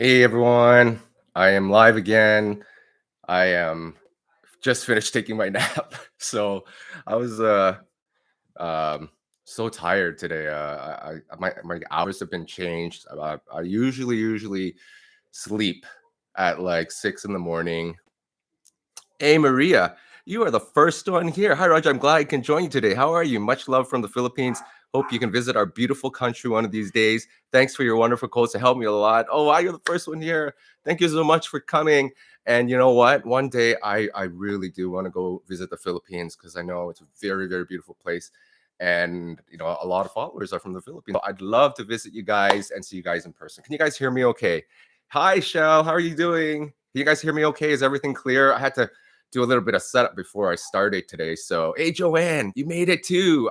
Hey everyone, I am live again. I am just finished taking my nap. So I was um so tired today. My hours have been changed. I usually sleep at like 6 in the morning. Hey Maria, you are the first one here. Hi Roger, I'm glad I can join you today. How are you? Much love from the Philippines. Hope you can visit our beautiful country one of these days. Thanks for your wonderful quotes. It helped me a lot. Oh, wow, you're the first one here. Thank you so much for coming. And you know what? One day I really do want to go visit the Philippines because I know it's a very beautiful place. And a lot of followers are from the Philippines. So I'd love to visit you guys and see you guys in person. Can you guys hear me okay? Hi, Shell. How are you doing? Can you guys hear me okay? Is everything clear? I had to do a little bit of setup before I started today. So, hey, Joanne, you made it too.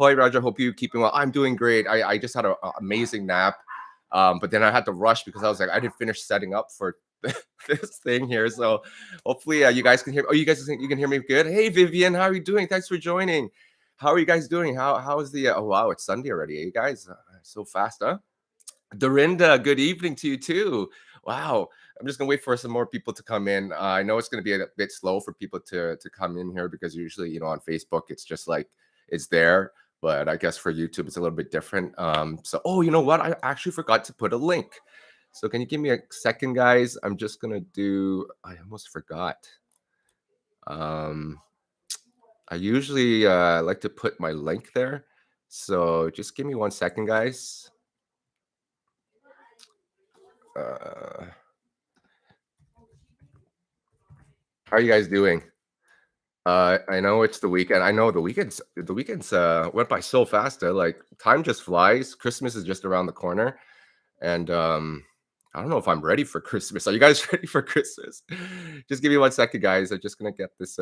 Hi, Roger. Hope you keeping well. I'm doing great. I just had an amazing nap, but then I had to rush because I was like, I didn't finish setting up for this thing here. So, hopefully, you guys can hear. Oh, you guys think you can hear me good? Hey, Vivian, how are you doing? Thanks for joining. How are you guys doing? How is the? Oh, wow, it's Sunday already. You guys, so fast, huh? Dorinda, good evening to you too. Wow, I'm just gonna wait for some more people to come in. I know it's gonna be a bit slow for people to come in here because usually, on Facebook, it's just like it's there, but I guess for YouTube, it's a little bit different. So, oh, you know what? I actually forgot to put a link. So, can you give me a second, guys? I'm just gonna do. I almost forgot. Um, I usually like to put my link there. So, just give me 1 second, guys. Uh, how are you guys doing? I know it's the weekend. I know the weekends went by so fast. Like time just flies. Christmas is just around the corner, and I don't know if I'm ready for Christmas. Are you guys ready for Christmas? Just give me 1 second, guys. I'm just gonna get this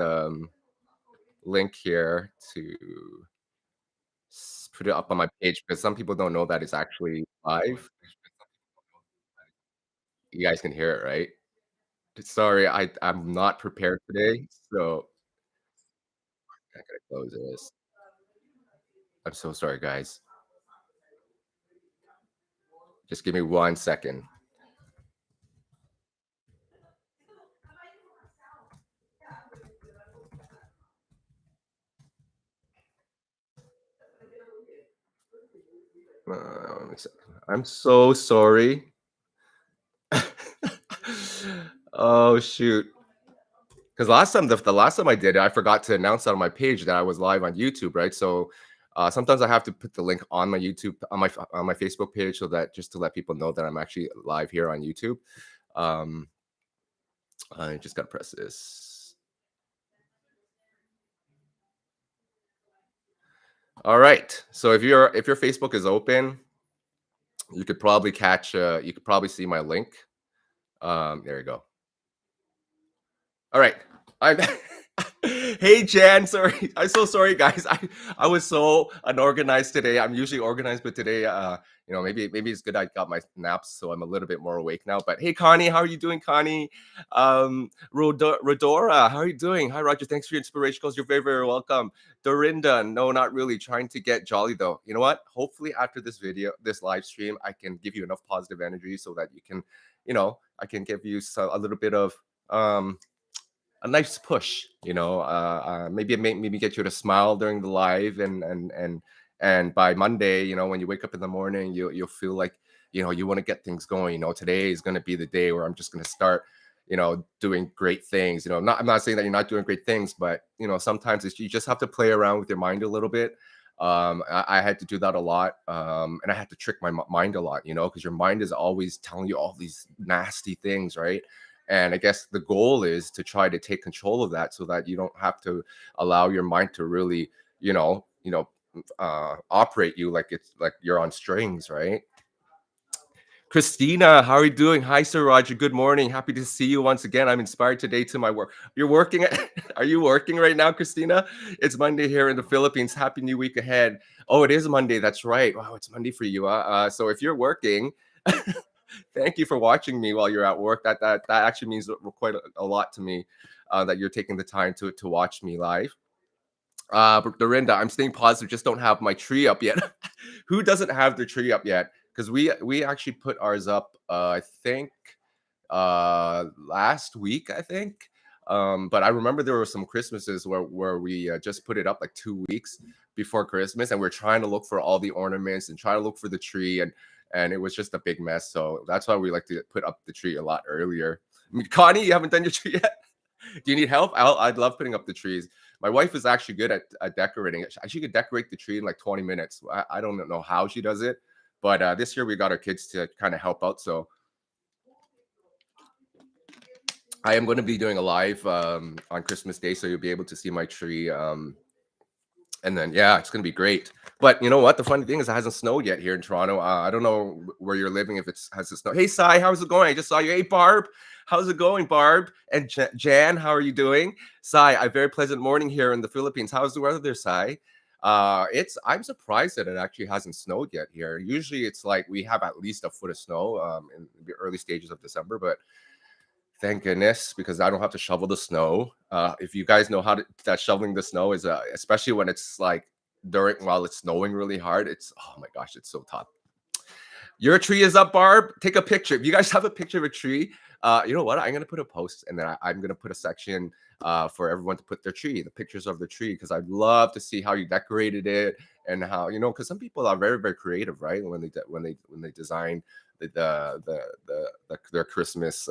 link here to put it up on my page because some people don't know that it's actually live. You guys can hear it, right? Sorry, I'm not prepared today, so I gotta close this. I'm so sorry, guys. Just give me 1 second. Let me see. I'm so sorry. Oh shoot! Because the last time I did it, I forgot to announce on my page that I was live on YouTube, right? So sometimes I have to put the link on my YouTube on my Facebook page so that just to let people know that I'm actually live here on YouTube. Um, I just gotta press this. All right. So if your Facebook is open, you could probably you could probably see my link. There you go. All right. I'm Hey Jan, sorry. I'm so sorry guys. I was so unorganized today. I'm usually organized, but today maybe it's good I got my naps so I'm a little bit more awake now. But hey Connie, how are you doing, Connie? Rodora, how are you doing? Hi Roger, thanks for your inspiration calls. You're very welcome. Dorinda, no, not really. Trying to get jolly though. You know what? Hopefully after this live stream, I can give you enough positive energy so that you can, I can give you a little bit of um a nice push, maybe get you to smile during the live, and by Monday, when you wake up in the morning, you'll feel like you want to get things going. Today is going to be the day where I'm just going to start doing great things. I'm not saying that you're not doing great things, but sometimes you just have to play around with your mind a little bit. I had to do that a lot, and I had to trick my mind a lot, because your mind is always telling you all these nasty things, right? And I guess the goal is to try to take control of that so that you don't have to allow your mind to really, operate you like it's like you're on strings, right? Christina, how are you doing? Hi, Sir Roger. Good morning. Happy to see you once again. I'm inspired today to my work. You're working are you working right now, Christina? It's Monday here in the Philippines. Happy new week ahead. Oh, it is Monday. That's right. Wow, it's Monday for you. So if you're working, thank you for watching me while you're at work. That actually means quite a lot to me, that you're taking the time to watch me live. But Dorinda, I'm staying positive. Just don't have my tree up yet. Who doesn't have their tree up yet? because we actually put ours up. I think last week, I think. But I remember there were some Christmases where we just put it up like 2 weeks before Christmas, and we're trying to look for all the ornaments and try to look for the tree, and it was just a big mess. So that's why we like to put up the tree a lot earlier. I mean, Connie, you haven't done your tree yet? Do you need help? I'd love putting up the trees. My wife is actually good at decorating it. She could decorate the tree in like 20 minutes. I don't know how she does it, but this year we got our kids to kind of help out. So I am going to be doing a live on Christmas Day, so you'll be able to see my tree. And then yeah, it's gonna be great. But you know what? The funny thing is, it hasn't snowed yet here in Toronto. I don't know where you're living if it's has it snowed. Hey, Sai, how's it going? I just saw you. Hey, Barb, how's it going, Barb? And Jan, how are you doing? Sai, a very pleasant morning here in the Philippines. How's the weather there, Sai? It's I'm surprised that it actually hasn't snowed yet here. Usually, it's like we have at least a foot of snow in the early stages of December, but thank goodness, because I don't have to shovel the snow. If you guys know how to, that shoveling the snow is, especially when it's like during while it's snowing really hard, it's oh my gosh, it's so tough. Your tree is up, Barb. Take a picture. If you guys have a picture of a tree, you know what? I'm gonna put a post, and then I'm gonna put a section for everyone to put their tree, the pictures of the tree, because I'd love to see how you decorated it and how because some people are very very creative, right? When they design their Christmas.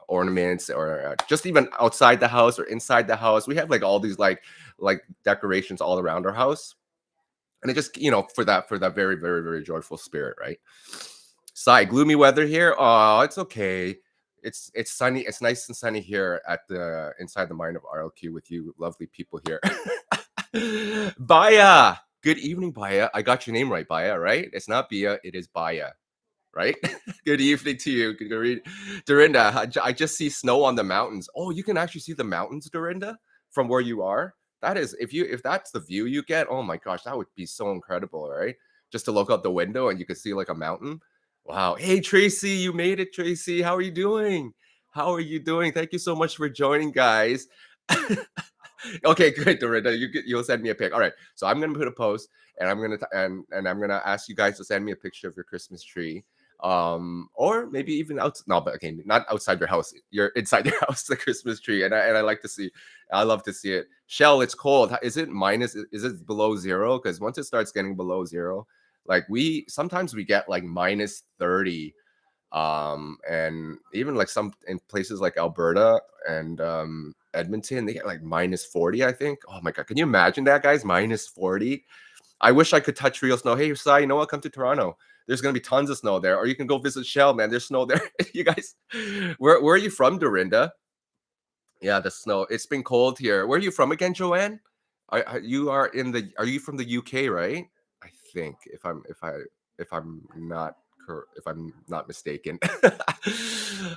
Ornaments or just even outside the house or inside the house. We have like all these like decorations all around our house, and it just for that very very very joyful spirit, right? Sigh, gloomy weather here. Oh, it's okay. It's sunny. It's nice and sunny here at the inside the mind of RLQ with you lovely people here. Baya, good evening, Baya. I got your name right, Baya, right? It's not Bia, it is Baya, right? Good evening to you. Good read. Dorinda, I just see snow on the mountains. Oh, you can actually see the mountains, Dorinda, from where you are. That is, if that's the view you get, oh my gosh, that would be so incredible, right? Just to look out the window and you can see like a mountain. Wow. Hey, Tracy, you made it, Tracy. How are you doing? How are you doing? Thank you so much for joining, guys. Okay, good, Dorinda. You'll send me a pic. All right. So I'm gonna put a post, and and I'm gonna ask you guys to send me a picture of your Christmas tree, or maybe even out. No, but okay, not outside your house. You're inside your house, the Christmas tree, and I like to see. I love to see it. Shell, it's cold. Is it minus? Is it below zero? Because once it starts getting below zero, like we sometimes we get like minus 30, and even like some in places like Alberta and Edmonton, they get like minus 40, I think. Oh my god, can you imagine that, guys? Minus 40. I wish I could touch real snow. Hey, Sai, you know what? Come to Toronto. There's gonna be tons of snow there, or you can go visit Shell, man. There's snow there. You guys, where are you from, Dorinda? Yeah, the snow. It's been cold here. Where are you from again, Joanne? You are in the. Are you from the UK, right? I think if I'm not mistaken.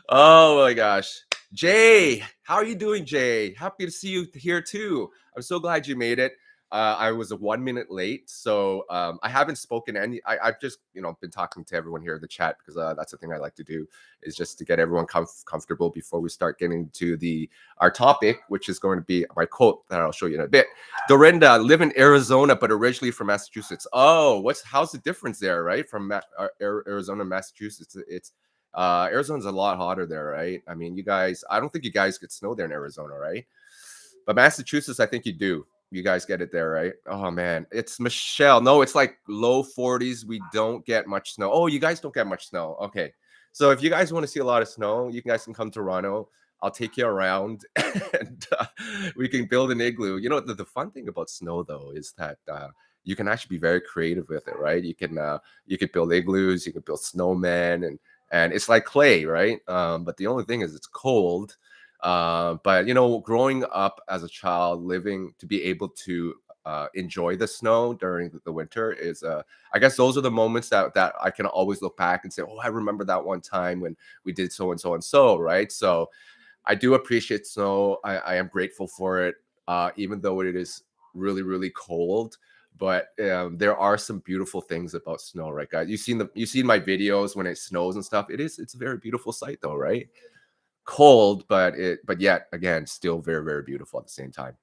Oh my gosh. Jay, how are you doing, Jay? Happy to see you here too. I'm so glad you made it. I was 1 minute late, so I haven't spoken any. I've just been talking to everyone here in the chat because that's the thing I like to do is just to get everyone comfortable before we start getting to our topic, which is going to be my quote that I'll show you in a bit. Dorinda, live in Arizona, but originally from Massachusetts. Oh, how's the difference there, right? From Arizona, Massachusetts, it's Arizona's a lot hotter there, right? I mean, I don't think you guys get snow there in Arizona, right? But Massachusetts, I think you do. You guys get it there, right? Oh man, it's Michelle. No, it's like low 40s. We don't get much snow. Oh, you guys don't get much snow. Okay. So if you guys want to see a lot of snow, you guys can come to Toronto. I'll take you around and we can build an igloo. You know, the fun thing about snow though is that you can actually be very creative with it, right? You could build igloos, you can build snowmen, and it's like clay, right? But the only thing is it's cold. But growing up as a child, living to be able to enjoy the snow during the winter is, I guess, those are the moments that I can always look back and say, oh, I remember that one time when we did so and so and so, right? So I do appreciate snow. I am grateful for it, even though it is really really cold. But there are some beautiful things about snow, right, guys? You've seen my videos when it snows and stuff. It's a very beautiful sight, though, right? Cold, but yet again, still very, very beautiful at the same time.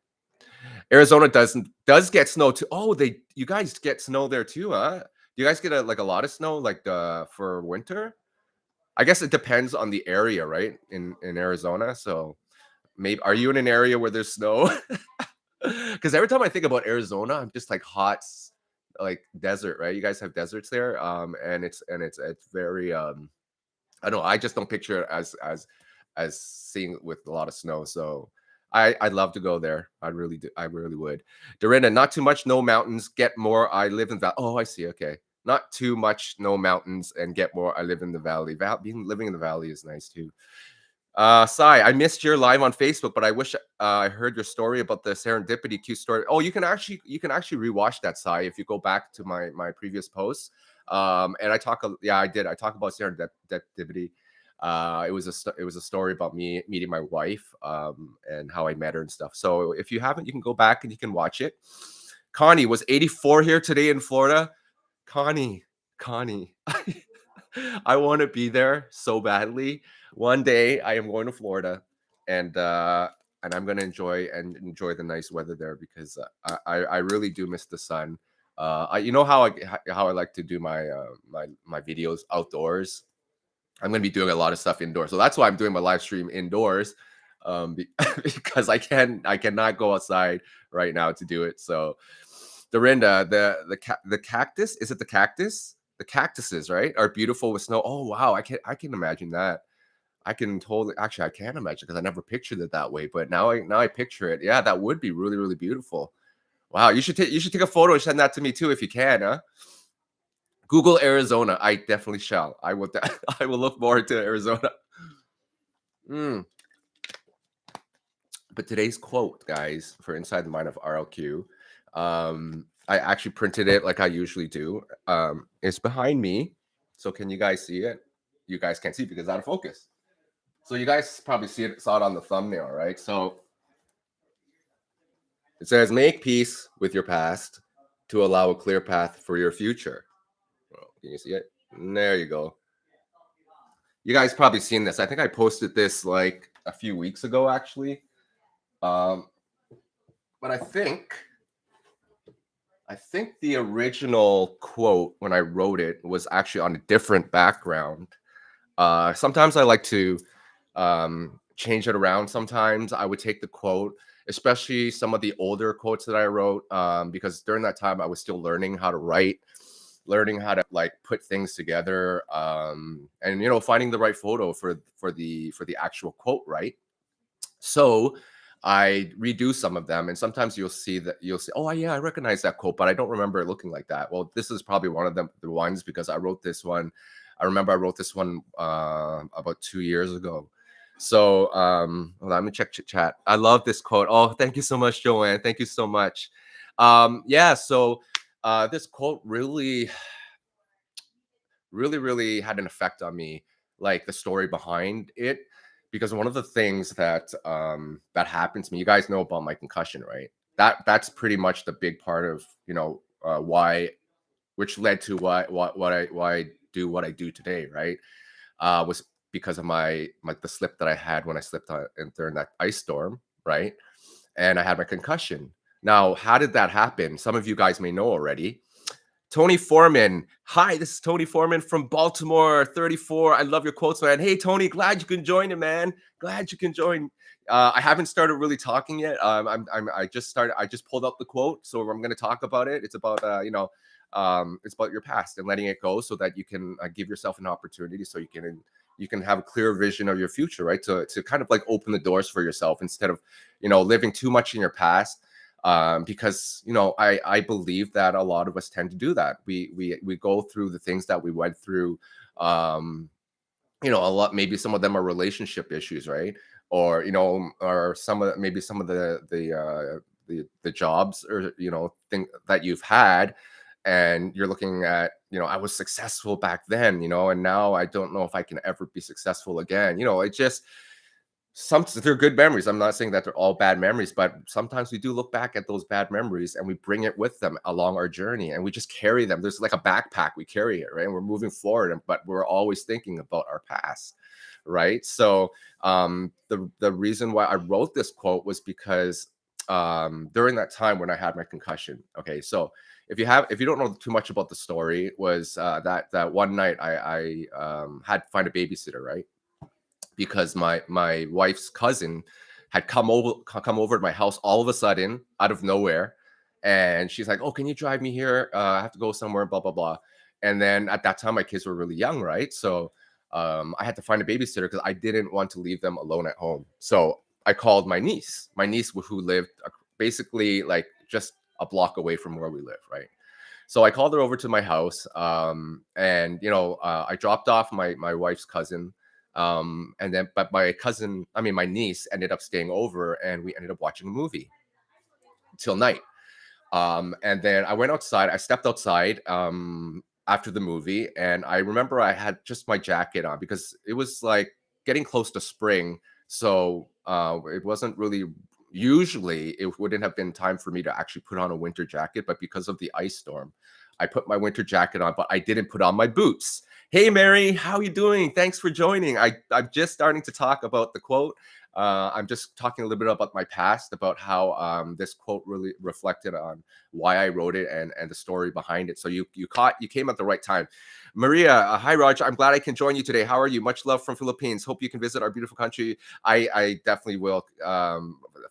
Arizona does get snow too. Oh, you guys get snow there too, huh? Do you guys get like a lot of snow like for winter? I guess it depends on the area, right? In Arizona. So maybe are you in an area where there's snow? Because every time I think about Arizona, I'm just like like desert, right? You guys have deserts there, and it's very I don't know. I just don't picture it as seeing it with a lot of snow. So I'd love to go there. I really do. I really would. Dorinda, not too much, no mountains. Get more. I live in that. Oh, I see. Okay, not too much, no mountains, and get more. I live in the valley. Being living in the valley is nice too. Sai, I missed your live on Facebook, but I wish I heard your story about the serendipity Q story. Oh, you can actually rewatch that, Sai, if you go back to my previous posts. And yeah, I did. I talk about serendipity. It was a story about me meeting my wife, and how I met her and stuff. So if you haven't, you can go back and you can watch it. Connie was 84 here today in Florida. Connie, I want to be there so badly. One day I am going to Florida, and I'm going to enjoy the nice weather there because I really do miss the sun. You know how I like to do my videos outdoors. I'm going to be doing a lot of stuff indoors, so that's why I'm doing my live stream indoors, because I cannot go outside right now to do it. So, Dorinda, the cactus, is it the cactus? The cactuses, right, are beautiful with snow. Oh wow, I can imagine that. I can totally actually I can imagine because I never pictured it that way, but now I picture it. Yeah, that would be really really beautiful. Wow, you should take a photo and send that to me too if you can, huh? Google Arizona. I definitely shall. I will. I will look forward to Arizona. Mm. But today's quote, guys, for Inside the Mind of RLQ, I actually printed it like I usually do. It's behind me. So can you guys see it? You guys can't see because it's out of focus. So you guys probably saw it on the thumbnail, right? So it says, "Make peace with your past to allow a clear path for your future." Well, can you see it? There you go. You guys probably seen this. I think I posted this like a few weeks ago, actually. Um, but I think the original quote when I wrote it was actually on a different background. Sometimes I like to change it around. Sometimes I would take the quote, especially some of the older quotes that I wrote, because during that time I was still learning how to write, learning how to like put things together, and finding the right photo for the actual quote, right? So I redo some of them, and sometimes you'll see, oh yeah, I recognize that quote, but I don't remember it looking like that. Well, this is probably one of them, the ones, because I wrote this one. I remember I wrote this one about 2 years ago. So let me check chat. I love this quote. Oh, thank you so much, Joanne. Thank you so much. Yeah. So this quote really really really had an effect on me, like the story behind it, because one of the things that happened to me, you guys know about my concussion, right? That's pretty much the big part of why, which led to why I do what I do today, right? Was because of the slip that I had when I slipped during that ice storm, right? And I had my concussion. Now, how did that happen? Some of you guys may know already. Tony Foreman. Hi, this is Tony Foreman from Baltimore, 34. I love your quotes, man. Hey, Tony, glad you can join it, man. Glad you can join. I haven't started really talking yet. I just started. I just pulled up the quote, so I'm going to talk about it. It's about, it's about your past and letting it go, so that you can give yourself an opportunity, so you can have a clear vision of your future, right? To kind of like open the doors for yourself instead of, living too much in your past, because I believe that a lot of us tend to do that. We go through the things that we went through. um a lot, maybe some of them are relationship issues, right? Or or some of the jobs, or thing that you've had, and you're looking at, I was successful back then, and now I don't know if I can ever be successful again. It just, they're good memories. I'm not saying that they're all bad memories, but sometimes we do look back at those bad memories and we bring it with them along our journey, and we just carry them. There's like a backpack, we carry it, right? And we're moving forward, but we're always thinking about our past, right? So the reason why I wrote this quote was because during that time when I had my concussion. Okay, so if you don't know too much about the story, was that one night I had to find a babysitter, right? Because my wife's cousin had come over to my house all of a sudden out of nowhere, and she's like, "Oh, can you drive me here? I have to go somewhere." Blah blah blah. And then at that time, my kids were really young, right? So I had to find a babysitter because I didn't want to leave them alone at home. So I called my niece who lived basically like just a block away from where we live, right? So I called her over to my house, and I dropped off my wife's cousin, and then but my cousin, I mean my niece, ended up staying over, and we ended up watching a movie till night. And then I went outside. I stepped outside after the movie, and I remember I had just my jacket on because it was like getting close to spring. So it wasn't really, usually it wouldn't have been time for me to actually put on a winter jacket, but because of the ice storm, I put my winter jacket on, but I didn't put on my boots. Hey Mary, how you doing? Thanks for joining. I'm just starting to talk about the quote. I'm just talking a little bit about my past, about how this quote really reflected on why I wrote it and the story behind it. So you came at the right time. Maria, hi Roger. I'm glad I can join you today. How are you? Much love from Philippines. Hope you can visit our beautiful country. I definitely will.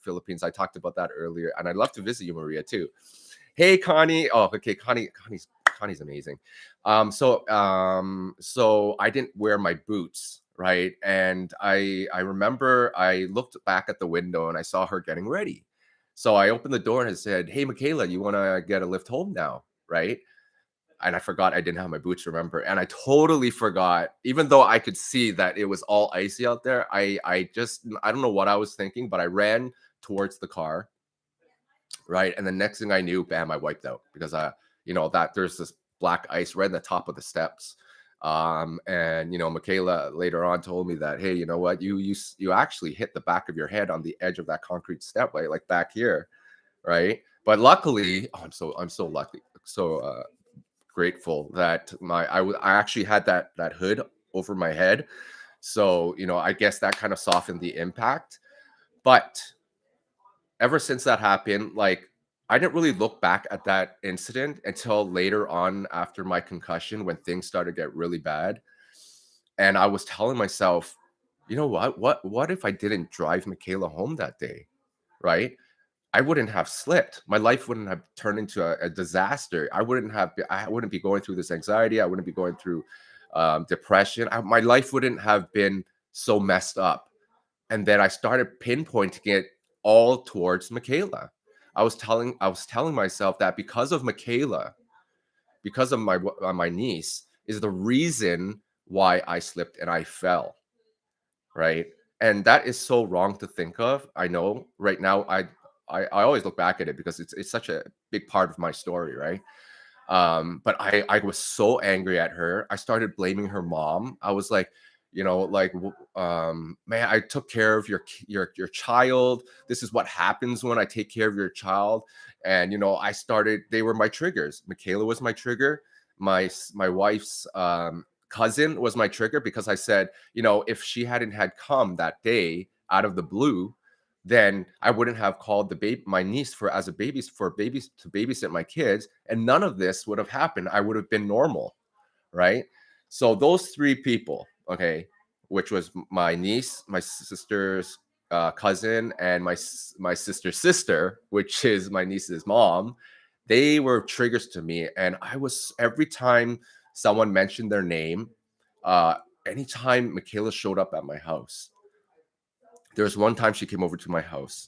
Philippines. I talked about that earlier, and I'd love to visit you, Maria, too. Hey Connie. Oh, okay. Connie's amazing. So I didn't wear my boots, right? And I remember I looked back at the window and I saw her getting ready. So I opened the door and I said, "Hey Michaela, you want to get a lift home now?" Right? And I forgot I didn't have my boots, remember? And I totally forgot, even though I could see that it was all icy out there. I don't know what I was thinking, but I ran towards the car, right? And the next thing I knew, bam, I wiped out because that there's this black ice right in the top of the steps. And Michaela later on told me that, hey, you know what, you actually hit the back of your head on the edge of that concrete step, like back here, right? But luckily, oh, I'm so lucky, so grateful that I actually had that hood over my head, so I guess that kind of softened the impact. But ever since that happened, like, I didn't really look back at that incident until later on after my concussion when things started to get really bad. And I was telling myself, you know what? What if I didn't drive Michaela home that day? Right? I wouldn't have slipped. My life wouldn't have turned into a disaster. I wouldn't be going through this anxiety. I wouldn't be going through depression. My life wouldn't have been so messed up. And then I started pinpointing it all towards Michaela. I was telling myself that because of Michaela, because of my niece, is the reason why I slipped and I fell, right? And that is so wrong to think of. I know right now I always look back at it because it's such a big part of my story, right? But I was so angry at her. I started blaming her mom. I was like, man, I took care of your child. This is what happens when I take care of your child. And I started. They were my triggers. Michaela was my trigger. My wife's cousin was my trigger because I said, if she hadn't had come that day out of the blue, then I wouldn't have called my niece for babies to babysit my kids, and none of this would have happened. I would have been normal, right? So those three people, okay, which was my niece, my sister's cousin, and my sister's sister, which is my niece's mom, they were triggers to me, and I was every time someone mentioned their name, uh, anytime Michaela showed up at my house. There was one time she came over to my house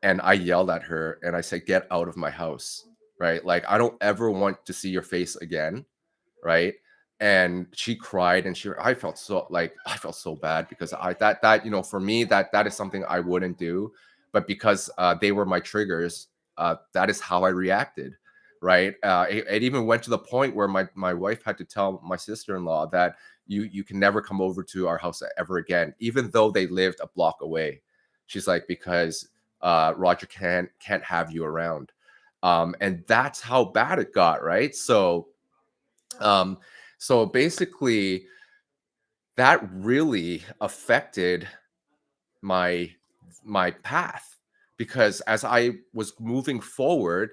and I yelled at her and I said, "Get out of my house." Right? Like, I don't ever want to see your face again. Right? And she cried and I felt so bad because for me that is something I wouldn't do, but because they were my triggers, that is how I reacted. Right? It even went to the point where my wife had to tell my sister-in-law that you can never come over to our house ever again, even though they lived a block away. She's like, because Roger can't have you around. And that's how bad it got, right? Um, so basically, that really affected my my path because as I was moving forward,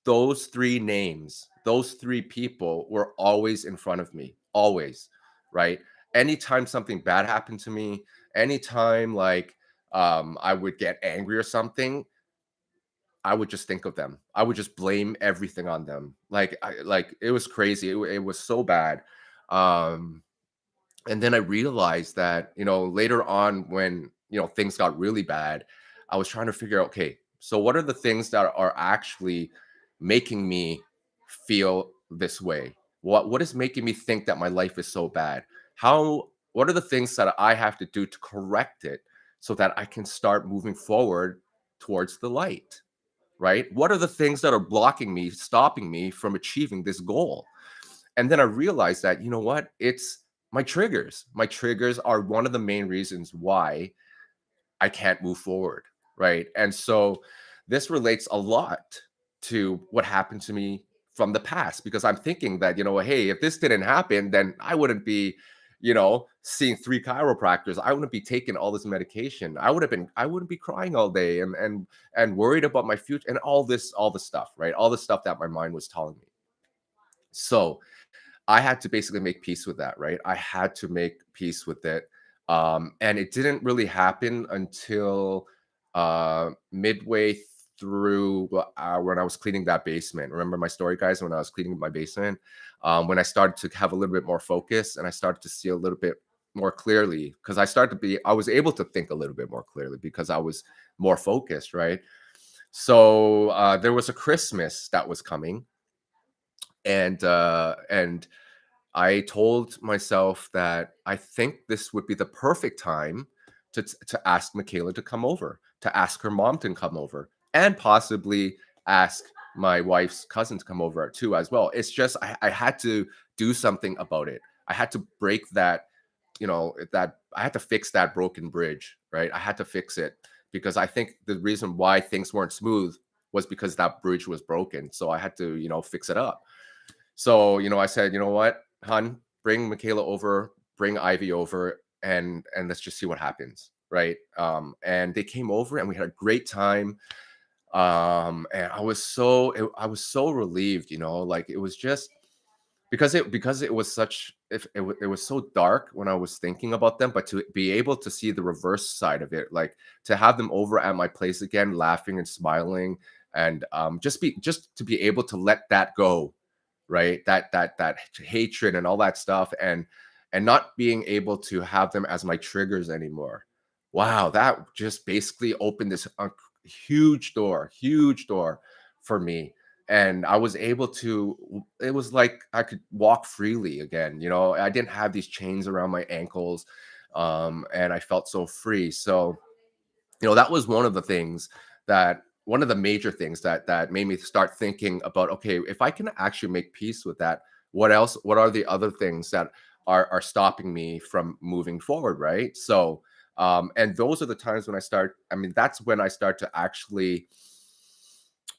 those 3 names, those 3 people were always in front of me, always, right? Anytime something bad happened to me, anytime, like, I would get angry or something, I would just think of them. I would just blame everything on them. It was crazy. It was so bad. Um, and then I realized that, later on when, things got really bad, I was trying to figure out, okay, so what are the things that are actually making me feel this way? What is making me think that my life is so bad? What are the things that I have to do to correct it so that I can start moving forward towards the light? Right? What are the things that are blocking me, stopping me from achieving this goal? And then I realized that, you know what? It's my triggers. My triggers are one of the main reasons why I can't move forward. Right. And so this relates a lot to what happened to me from the past because I'm thinking that, hey, if this didn't happen, then I wouldn't be, seeing 3 chiropractors. I wouldn't be taking all this medication. I wouldn't be crying all day and worried about my future and all the stuff, right? All the stuff that my mind was telling me. So I had to basically make peace with that, right? I had to make peace with it. And it didn't really happen until midway through when I was cleaning that basement. Remember my story, guys, when I was cleaning my basement? When I started to have a little bit more focus and I started to see a little bit more clearly because I was able to think a little bit more clearly because I was more focused, right? So there was a Christmas that was coming, and I told myself that I think this would be the perfect time to ask Michaela to come over, to ask her mom to come over, and possibly ask my wife's cousin to come over too as well. It's just I had to do something about it. I had to break that, that I had to fix that broken bridge, right? I had to fix it because I think the reason why things weren't smooth was because that bridge was broken. So I had to, fix it up. So, I said, you know what, hun, bring Michaela over, bring Ivy over, and let's just see what happens. Right. And they came over and we had a great time. And I was so relieved, like it was just because it was such if it was so dark when I was thinking about them, but to be able to see the reverse side of it, like to have them over at my place again, laughing and smiling, and just to be able to let that go, right? That hatred and all that stuff, and not being able to have them as my triggers anymore. Wow, that just basically opened this huge door for me. And I was able to, it was like I could walk freely again. I didn't have these chains around my ankles. And I felt so free. So, that was one of the major things that made me start thinking about, okay, if I can actually make peace with that, what are the other things that are stopping me from moving forward, right? So and those are the times when that's when I start to actually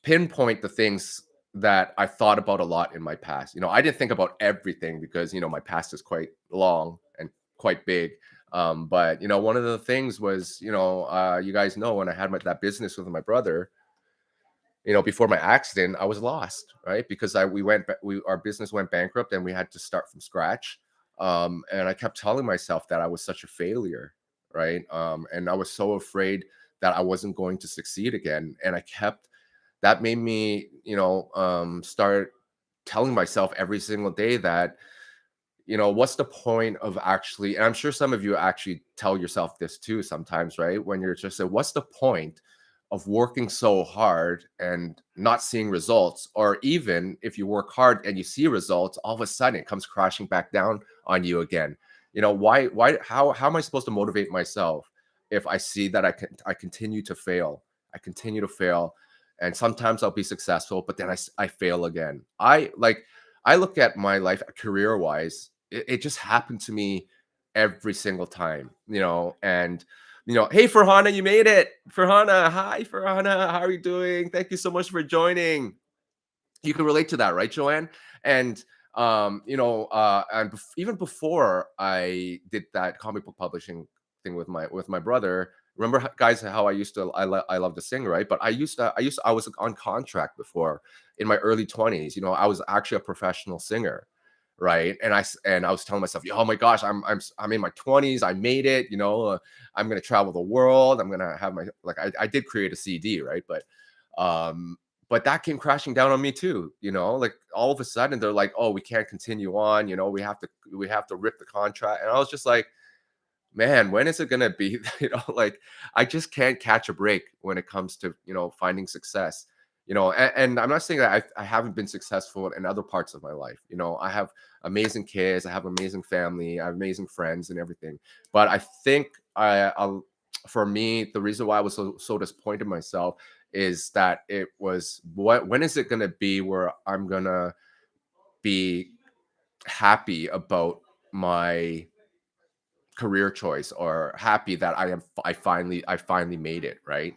pinpoint the things that I thought about a lot in my past. I didn't think about everything because my past is quite long and quite big. But one of the things was, you guys know when I had that business with my brother, before my accident, I was lost, right? Because our business went bankrupt and we had to start from scratch. And I kept telling myself that I was such a failure, right? And I was so afraid that I wasn't going to succeed again. And that made me, start telling myself every single day that, what's the point of actually, and I'm sure some of you actually tell yourself this too sometimes, right? When you're just saying, what's the point of working so hard and not seeing results? Or even if you work hard and you see results, all of a sudden it comes crashing back down on you again. How am I supposed to motivate myself if I see that I continue to fail? I continue to fail. And sometimes I'll be successful, but then I fail again. I look at my life career wise, it just happened to me every single time, and hey Farhana, you made it. Farhana, hi Farhana, how are you doing? Thank you so much for joining. You can relate to that, right, Joanne? And even before I did that comic book publishing thing with my brother, remember guys how I used to I love to sing, right? But I was on contract before in my early 20s. I was actually a professional singer, right? And I was telling myself, oh my gosh, I'm in my 20s, I made it. I'm gonna travel the world. I'm gonna have my like I did create a CD, right? Um but that came crashing down on me too. Like all of a sudden they're like, oh, we can't continue on. We have to rip the contract, and I was just like, man, when is it gonna be? Like I just can't catch a break when it comes to finding success. And I'm not saying that I haven't been successful in other parts of my life. I have amazing kids, I have amazing family, I have amazing friends and everything. But I think for me, the reason why I was so disappointed in myself is that it was when is it gonna be where I'm gonna be happy about my career choice, or happy that I finally made it, right?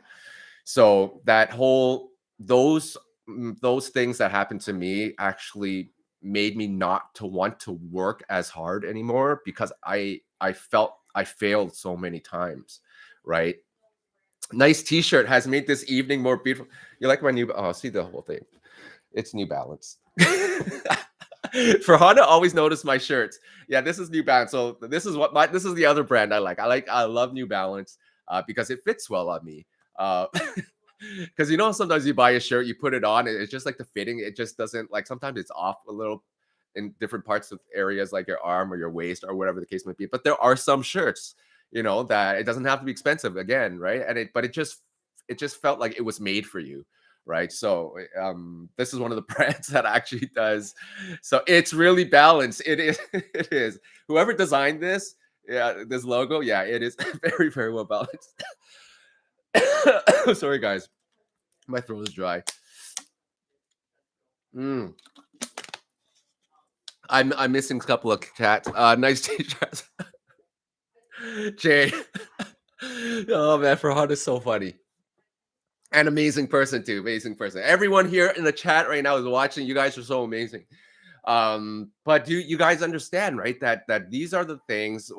So that whole those things that happened to me actually made me not to want to work as hard anymore, because I felt I failed so many times, right? Nice t-shirt has made this evening more beautiful. You like my new, oh, see the whole thing. It's New Balance. Farhana always noticed my shirts. Yeah, this is New Balance. So this is the other brand I like. I love New Balance because it fits well on me. Because sometimes you buy a shirt, you put it on, and it's just like the fitting. It just doesn't, like, sometimes it's off a little in different parts of areas like your arm or your waist or whatever the case might be. But there are some shirts, that it doesn't have to be expensive again, right? But it just felt like it was made for you, right? So this is one of the brands that actually does. So it's really balanced. It is. It is. Whoever designed this, yeah, this logo, yeah, it is very, very well balanced. Sorry, guys, my throat is dry. Mm. I'm missing a couple of cats. Nice t-shirts. Jay. Oh man, Farhad is so funny. An amazing person too. Amazing person. Everyone here in the chat right now is watching. You guys are so amazing. But you guys understand, right? That these are the things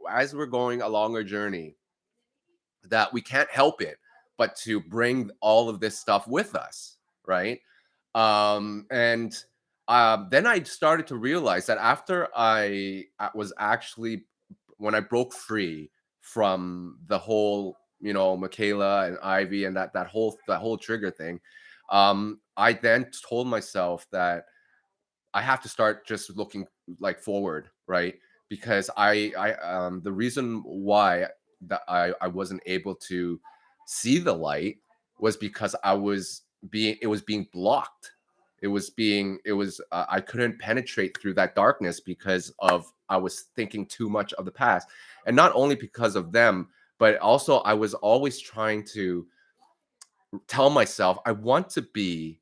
as we're going along our journey, that we can't help it but to bring all of this stuff with us, right? And then I started to realize that after I was actually, when I broke free from the whole, Michaela and Ivy and that whole trigger thing, I then told myself that I have to start just looking like forward, right? Because the reason why that I wasn't able to see the light was because it was being blocked. I couldn't penetrate through that darkness because of I was thinking too much of the past. And not only because of them, but also I was always trying to tell myself I want to be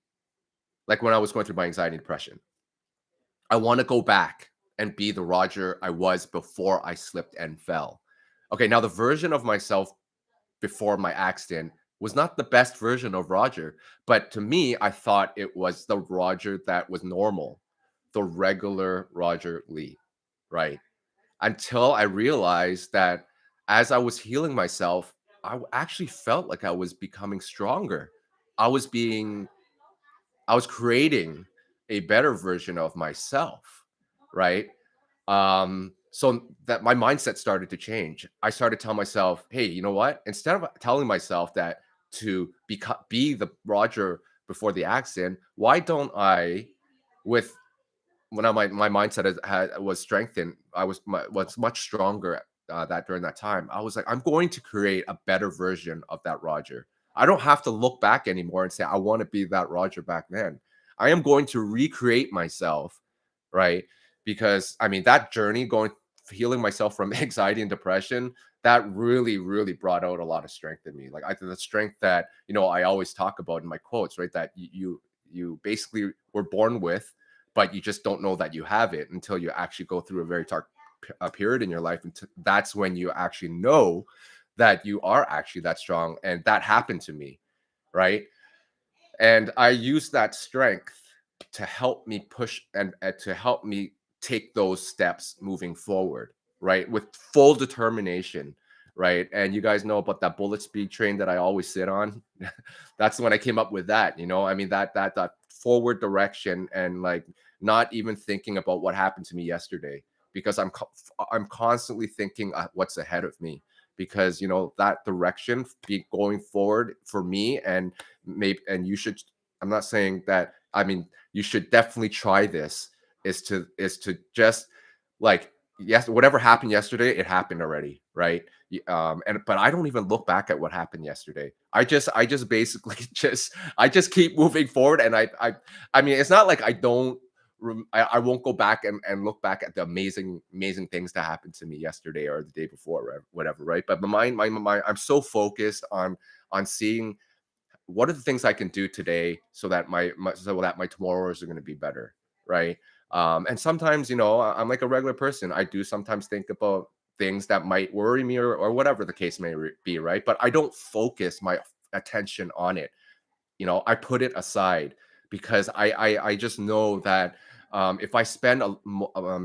like when I was going through my anxiety and depression. I want to go back and be the Roger I was before I slipped and fell. Okay, now the version of myself before my accident was not the best version of Roger, but to me, I thought it was the Roger that was normal, the regular Roger Lee, right? Until I realized that as I was healing myself, actually felt like I was becoming stronger. I was being I was creating a better version of myself, right? So that my mindset started to change. I started telling myself, hey, you know what? Instead of telling myself that to be the Roger before the accident, why don't I, with when my mindset was strengthened, was much stronger that during that time. I was like, I'm going to create a better version of that Roger. I don't have to look back anymore and say I want to be that Roger back then. I am going to recreate myself, right? Because I mean that journey going healing myself from anxiety and depression, that really, really brought out a lot of strength in me. Like the strength that I always talk about in my quotes, right? That you basically were born with, but you just don't know that you have it until you actually go through a very dark period in your life. And that's when you actually know that you are actually that strong. And that happened to me, right? And I use that strength to help me push and to help me take those steps moving forward, right? With full determination, right? And you guys know about that bullet speed train that I always sit on. That's when I came up with that. I mean that forward direction, and like not even thinking about what happened to me yesterday, because I'm constantly thinking what's ahead of me, because that direction be going forward for me. And maybe, and you should, I'm not saying that, I mean, you should definitely try this, is to just, like, yes, whatever happened yesterday, it happened already, right? And but I don't even look back at what happened yesterday. I just basically I just keep moving forward. And I mean, it's not like I don't I won't go back and look back at the amazing things that happened to me yesterday or the day before, or whatever, right? But my I'm so focused on seeing what are the things I can do today, so that my tomorrows are going to be better, right? And sometimes, I'm like a regular person. I do sometimes think about things that might worry me, or whatever the case may be, right? But I don't focus my attention on it. I put it aside, because I just know that, if I spend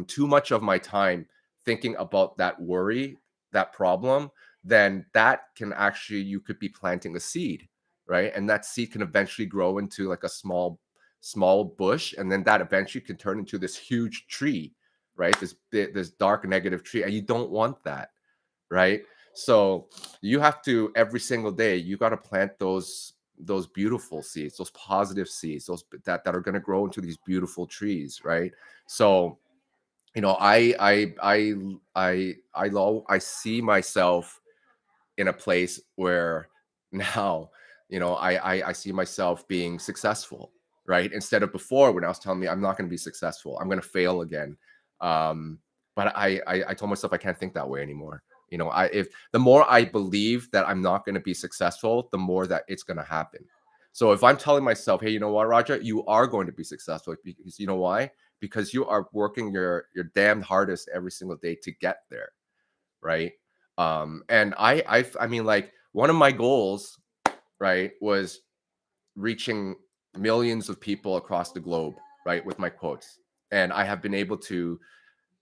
too much of my time thinking about that worry, that problem, then that can actually, you could be planting a seed, right? And that seed can eventually grow into like a small bush, and then that eventually can turn into this huge tree, right? This dark negative tree, and you don't want that, right? So you have to, every single day, you got to plant those beautiful seeds, those positive seeds, those that are going to grow into these beautiful trees, right? So, I see myself in a place where now, I see myself being successful, right? Instead of before, when I was telling me I'm not going to be successful, I'm going to fail again. Um, but I told myself I can't think that way anymore. If the more I believe that I'm not going to be successful, the more that it's going to happen. So if I'm telling myself, hey, you know what, Roger, you are going to be successful, because you know why? Because you are working your damn hardest every single day to get there, right? And I mean, like, one of my goals, right, was reaching millions of people across the globe, right, with my quotes. And I have been able to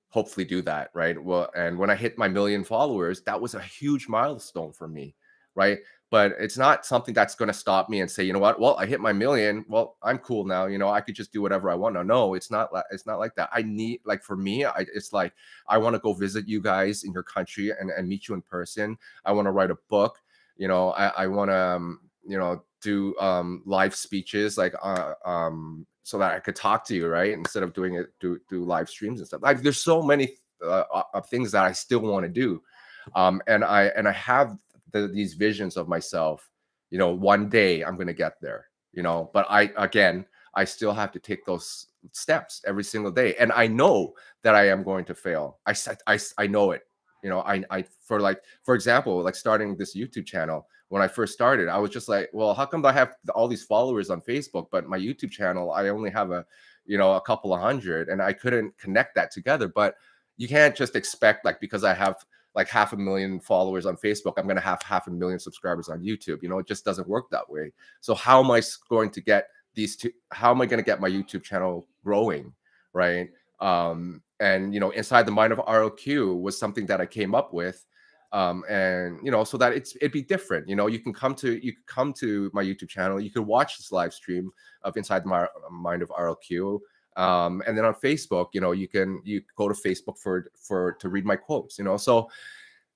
hopefully do that, right? Well, and when I hit my million followers, that was a huge milestone for me, right? But it's not something that's going to stop me and say, you know what? Well, I hit my million. Well, I'm cool now. I could just do whatever I want. No, it's not. It's not like that. I need, like, for me, it's like, I want to go visit you guys in your country, and meet you in person. I want to write a book. I want to, do live speeches, like, so that I could talk to you, right? Instead of doing it do live streams and stuff. Like, there's so many things that I still want to do, and I have these visions of myself. One day I'm going to get there. But I still have to take those steps every single day, and I know that I am going to fail. I know it. For example, like, starting this YouTube channel. When I first started, I was just like, well, how come I have all these followers on Facebook, but my YouTube channel, I only have a couple of hundred, and I couldn't connect that together. But you can't just expect, like, because I have like 500,000 followers on Facebook, I'm going to have 500,000 subscribers on YouTube. It just doesn't work that way. So how am I going to get these two? How am I going to get my YouTube channel growing, right? And inside the mind of RLQ was something that I came up with, and so that it'd be different. You can come to my YouTube channel, you can watch this live stream of inside my mind of RLQ. And then on Facebook, you go to Facebook for to read my quotes. So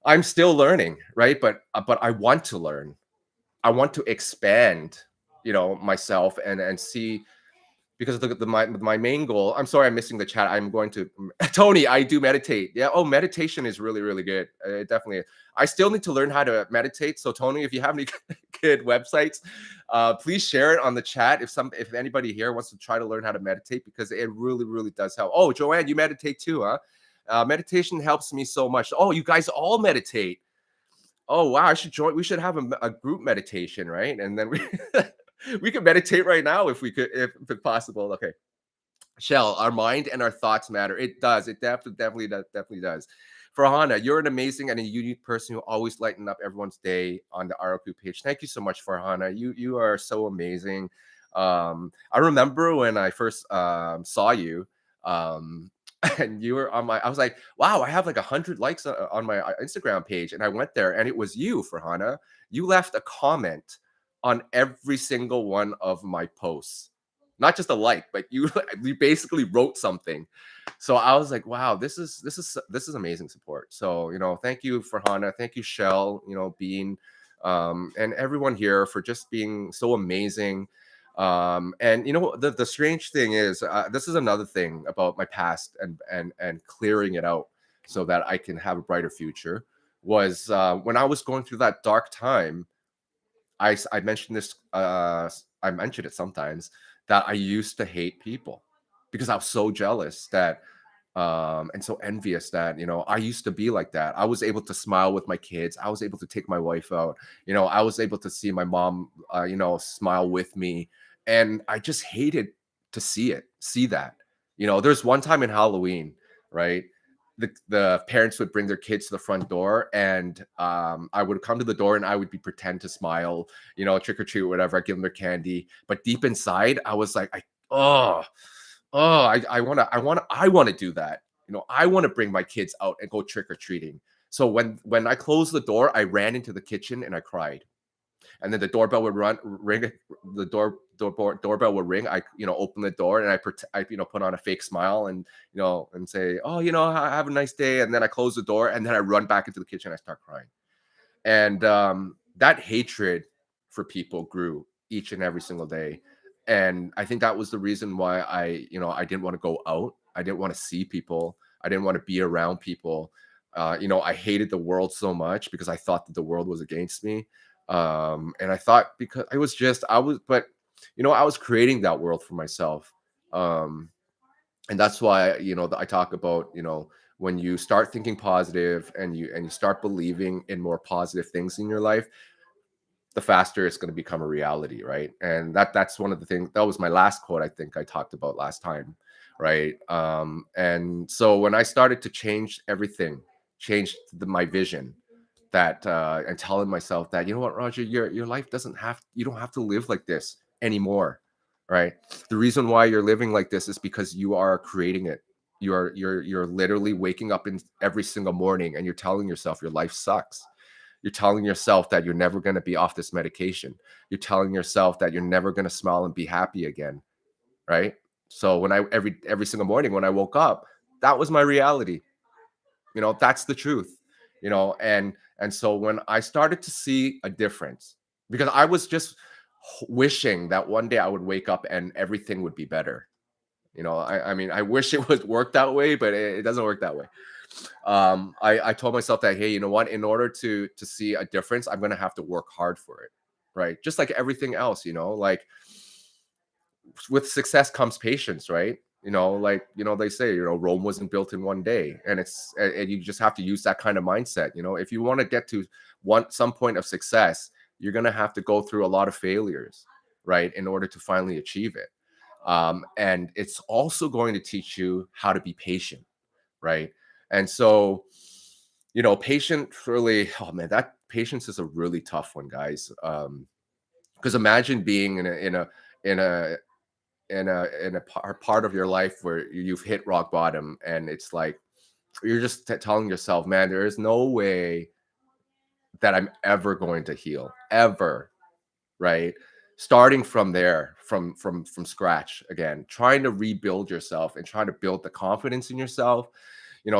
I'm still learning, right? But I want to learn. I want to expand, myself, and see, because my main goal. I'm sorry, I'm missing the chat. I'm going to Tony. I do meditate. Yeah. Oh, meditation is really, really good. Definitely. I still need to learn how to meditate. So Tony, if you have any good websites, please share it on the chat. If anybody here wants to try to learn how to meditate, because it really, really does help. Oh, Joanne, you meditate too, huh? Meditation helps me so much. Oh, you guys all meditate. Oh wow, I should join. We should have a group meditation, right? And then we we could meditate right now, if we could, if possible. Okay. Shell, our mind and our thoughts matter. It does. It definitely does. Farhana, you're an amazing and a unique person who always lighten up everyone's day on the RLQ page. Thank you so much, Farhana. You are so amazing. I remember when I first saw you. Um, and you were on my I was like, "Wow, I have like 100 likes on my Instagram page." And I went there and it was you, Farhana. You left a comment on every single one of my posts. Not just a like, but you you basically wrote something. So I was like, "Wow, this is amazing support." So, thank you Farhana, thank you Shell, being and everyone here for just being so amazing. And the strange thing is, this is another thing about my past, and clearing it out so that I can have a brighter future, was when I was going through that dark time. I mentioned this, I mentioned it sometimes, that I used to hate people because I was so jealous that and so envious that I used to be like that. I was able to smile with my kids, I was able to take my wife out, I was able to see my mom smile with me, and I just hated to see that. There's one time in Halloween, right? The parents would bring their kids to the front door, and I would come to the door and I would be pretend to smile, trick or treat, whatever. I give them their candy, but deep inside I was like, oh, I want to do that. I want to bring my kids out and go trick or treating. So when I closed the door, I ran into the kitchen and I cried. And then the doorbell would ring. The doorbell would ring. I open the door and I put on a fake smile, and say, oh, have a nice day. And then I close the door and then I run back into the kitchen. And I start crying. And that hatred for people grew each and every single day. And I think that was the reason why I didn't want to go out. I didn't want to see people. I didn't want to be around people. I hated the world so much because I thought that the world was against me. And I thought, because it was just I was but I was creating that world for myself. um and that's why I talk about, when you start thinking positive, and you start believing in more positive things in your life, the faster it's going to become a reality, right? And that's one of the things. That was my last quote, I think I talked about last time, right? And so when I started to change everything, change my vision, that and telling myself that, you know what, Roger, your life doesn't have you don't have to live like this anymore, right? The reason why you're living like this is because you are creating it. You're literally waking up in every single morning and you're telling yourself your life sucks. You're telling yourself that you're never going to be off this medication. You're telling yourself that you're never going to smile and be happy again, right? So when I every single morning when I woke up, that was my reality. That's the truth. And so when I started to see a difference, because I was just wishing that one day I would wake up and everything would be better. I mean, I wish it would work that way, but it doesn't work that way. I told myself that, hey, you know what, in order to see a difference, I'm going to have to work hard for it, right? Just like everything else, like with success comes patience, right? Like, they say, Rome wasn't built in one day, and you just have to use that kind of mindset. If you want to get to some point of success, you're going to have to go through a lot of failures, right, in order to finally achieve it. And it's also going to teach you how to be patient, right? And so, patient really, oh man, that patience is a really tough one, guys. Because imagine being in a part of your life where you've hit rock bottom, and it's like you're just telling yourself, man, there is no way that I'm ever going to heal, ever, right? Starting from there, from scratch again, trying to rebuild yourself and trying to build the confidence in yourself,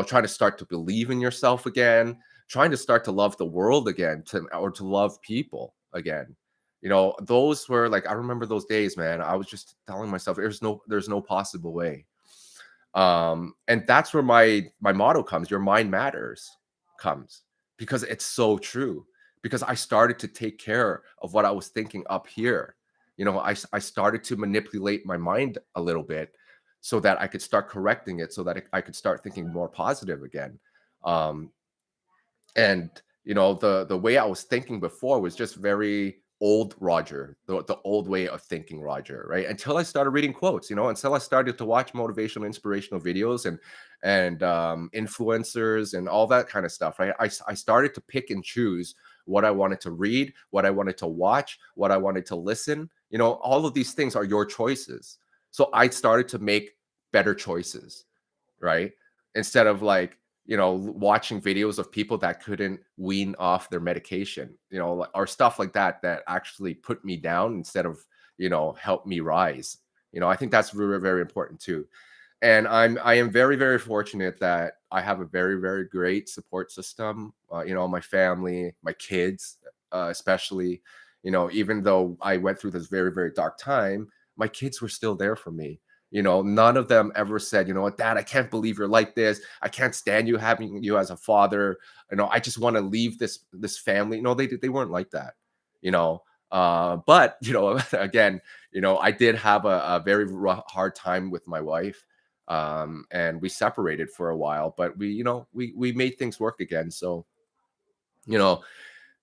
trying to start to believe in yourself again, trying to start to love the world again, or to love people again. Those were like, I remember those days, man. I was just telling myself there's no possible way. And that's where my motto comes, your mind matters, comes, because it's so true. Because I started to take care of what I was thinking up here. I started to manipulate my mind a little bit so that I could start correcting it, so that I could start thinking more positive again. um and the way I was thinking before was just very old Roger, the old way of thinking Roger, right? Until I started reading quotes, until I started to watch motivational, inspirational videos, and influencers and all that kind of stuff, right? I started to pick and choose what I wanted to read, what I wanted to watch, what I wanted to listen. All of these things are your choices. So I started to make better choices. right? Instead of like, watching videos of people that couldn't wean off their medication, or stuff like that that actually put me down instead of, help me rise. I think that's very, very important too. And I am very, very fortunate that I have a very, very great support system. My family, my kids, especially. Even though I went through this very, very dark time, my kids were still there for me. None of them ever said, you know what, Dad, I can't believe you're like this. I can't stand you having you as a father. I just want to leave this family. No, they weren't like that. You know, but again, I did have a very hard time with my wife, and we separated for a while, but we made things work again. So you know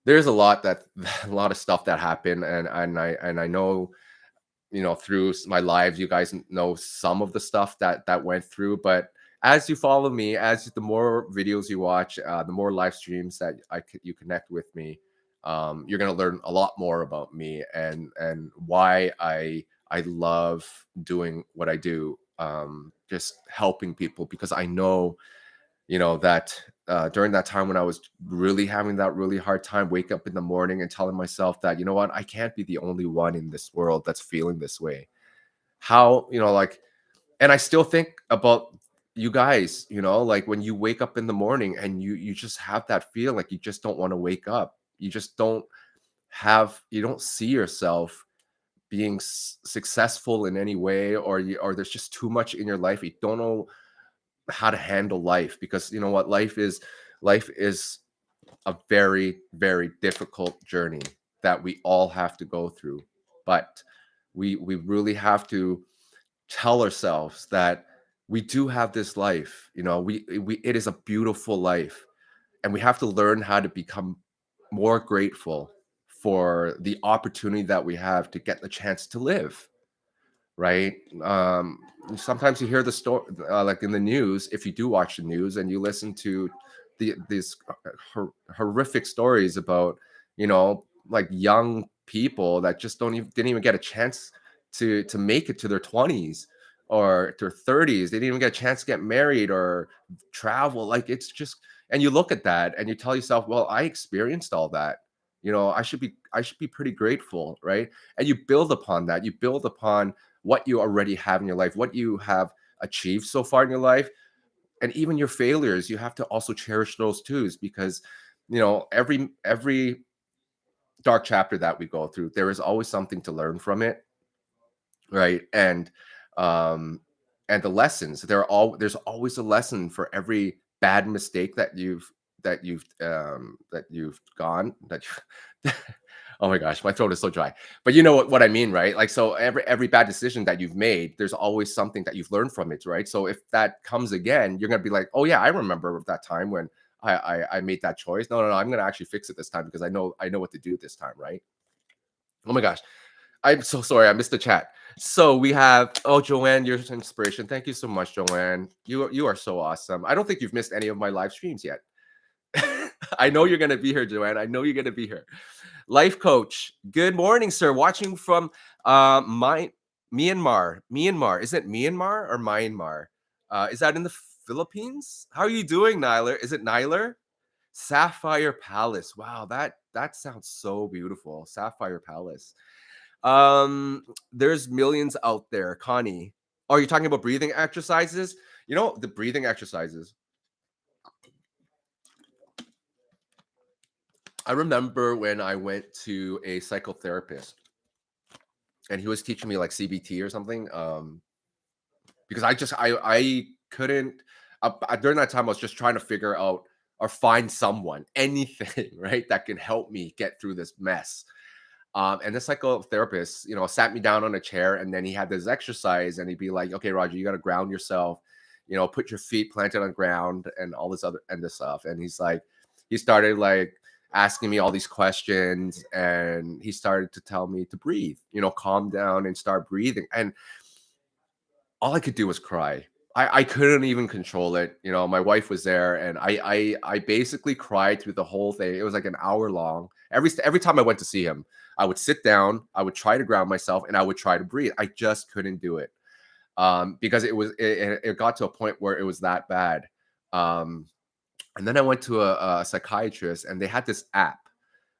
there's a lot that a lot of stuff that happened, and I know, through my lives, you guys know some of the stuff that went through. But as you follow me, as the more videos you watch, the more live streams that you connect with me, you're gonna learn a lot more about me, and why I love doing what I do, just helping people, because I know, that during that time when I was really having that really hard time, wake up in the morning and telling myself that, what, I can't be the only one in this world that's feeling this way. How, like, and I still think about you guys, like when you wake up in the morning and you just have that feel like you just don't want to wake up. You just you don't see yourself being successful in any way, or there's just too much in your life. You don't know how to handle life, because you know what, life is a very, very difficult journey that we all have to go through. But we really have to tell ourselves that we do have this life. We it is a beautiful life, and we have to learn how to become more grateful for the opportunity that we have to get the chance to live, right? Sometimes you hear the story, like in the news, if you do watch the news and you listen to these horrific stories about, like young people that just don't even didn't even get a chance to make it to their 20s or their 30s. They didn't even get a chance to get married or travel. Like, it's just, and you look at that and you tell yourself, well, I experienced all that. I should be pretty grateful, right? And you build upon that. You build upon what you already have in your life, what you have achieved so far in your life, and even your failures. You have to also cherish those too, because every dark chapter that we go through, there is always something to learn from it, right? Um and the lessons, there's always a lesson for every bad mistake that you've gone that oh my gosh, my throat is so dry. But you know what I mean, right? Like, so every bad decision that you've made, there's always something that you've learned from it, right? So if that comes again, you're gonna be like, oh yeah, I remember that time when I made that choice. No, no, no, I'm gonna actually fix it this time, because I know what to do this time, right? Oh my gosh, I'm so sorry, I missed the chat. So we have, oh, Joanne, you're an inspiration. Thank you so much, Joanne. You are so awesome. I don't think you've missed any of my live streams yet. I know you're gonna be here, Joanne. I know you're gonna be here. Life coach. Good morning, sir. Watching from my Myanmar. Myanmar. Is it Myanmar or Myanmar? Is that in the Philippines? How are you doing, Nyler? Is it Nyler? Sapphire Palace. Wow, that sounds so beautiful. Sapphire Palace. There's millions out there, Connie. Are you talking about breathing exercises? The breathing exercises. I remember when I went to a psychotherapist and he was teaching me like CBT or something. Because I couldn't, during that time I was just trying to figure out or find someone, anything, right, that can help me get through this mess. And the psychotherapist, sat me down on a chair, and then he had this exercise, and he'd be like, "Okay, Roger, you got to ground yourself. Put your feet planted on ground, and all this other and this stuff." And he started like asking me all these questions, and he started to tell me to breathe, calm down and start breathing. And all I could do was cry. I couldn't even control it. My wife was there, and I basically cried through the whole thing. It was like an hour long. Every time I went to see him, I would sit down, I would try to ground myself, and I would try to breathe. I just couldn't do it. because it got to a point where it was that bad. Um, and then I went to a psychiatrist, and they had this app,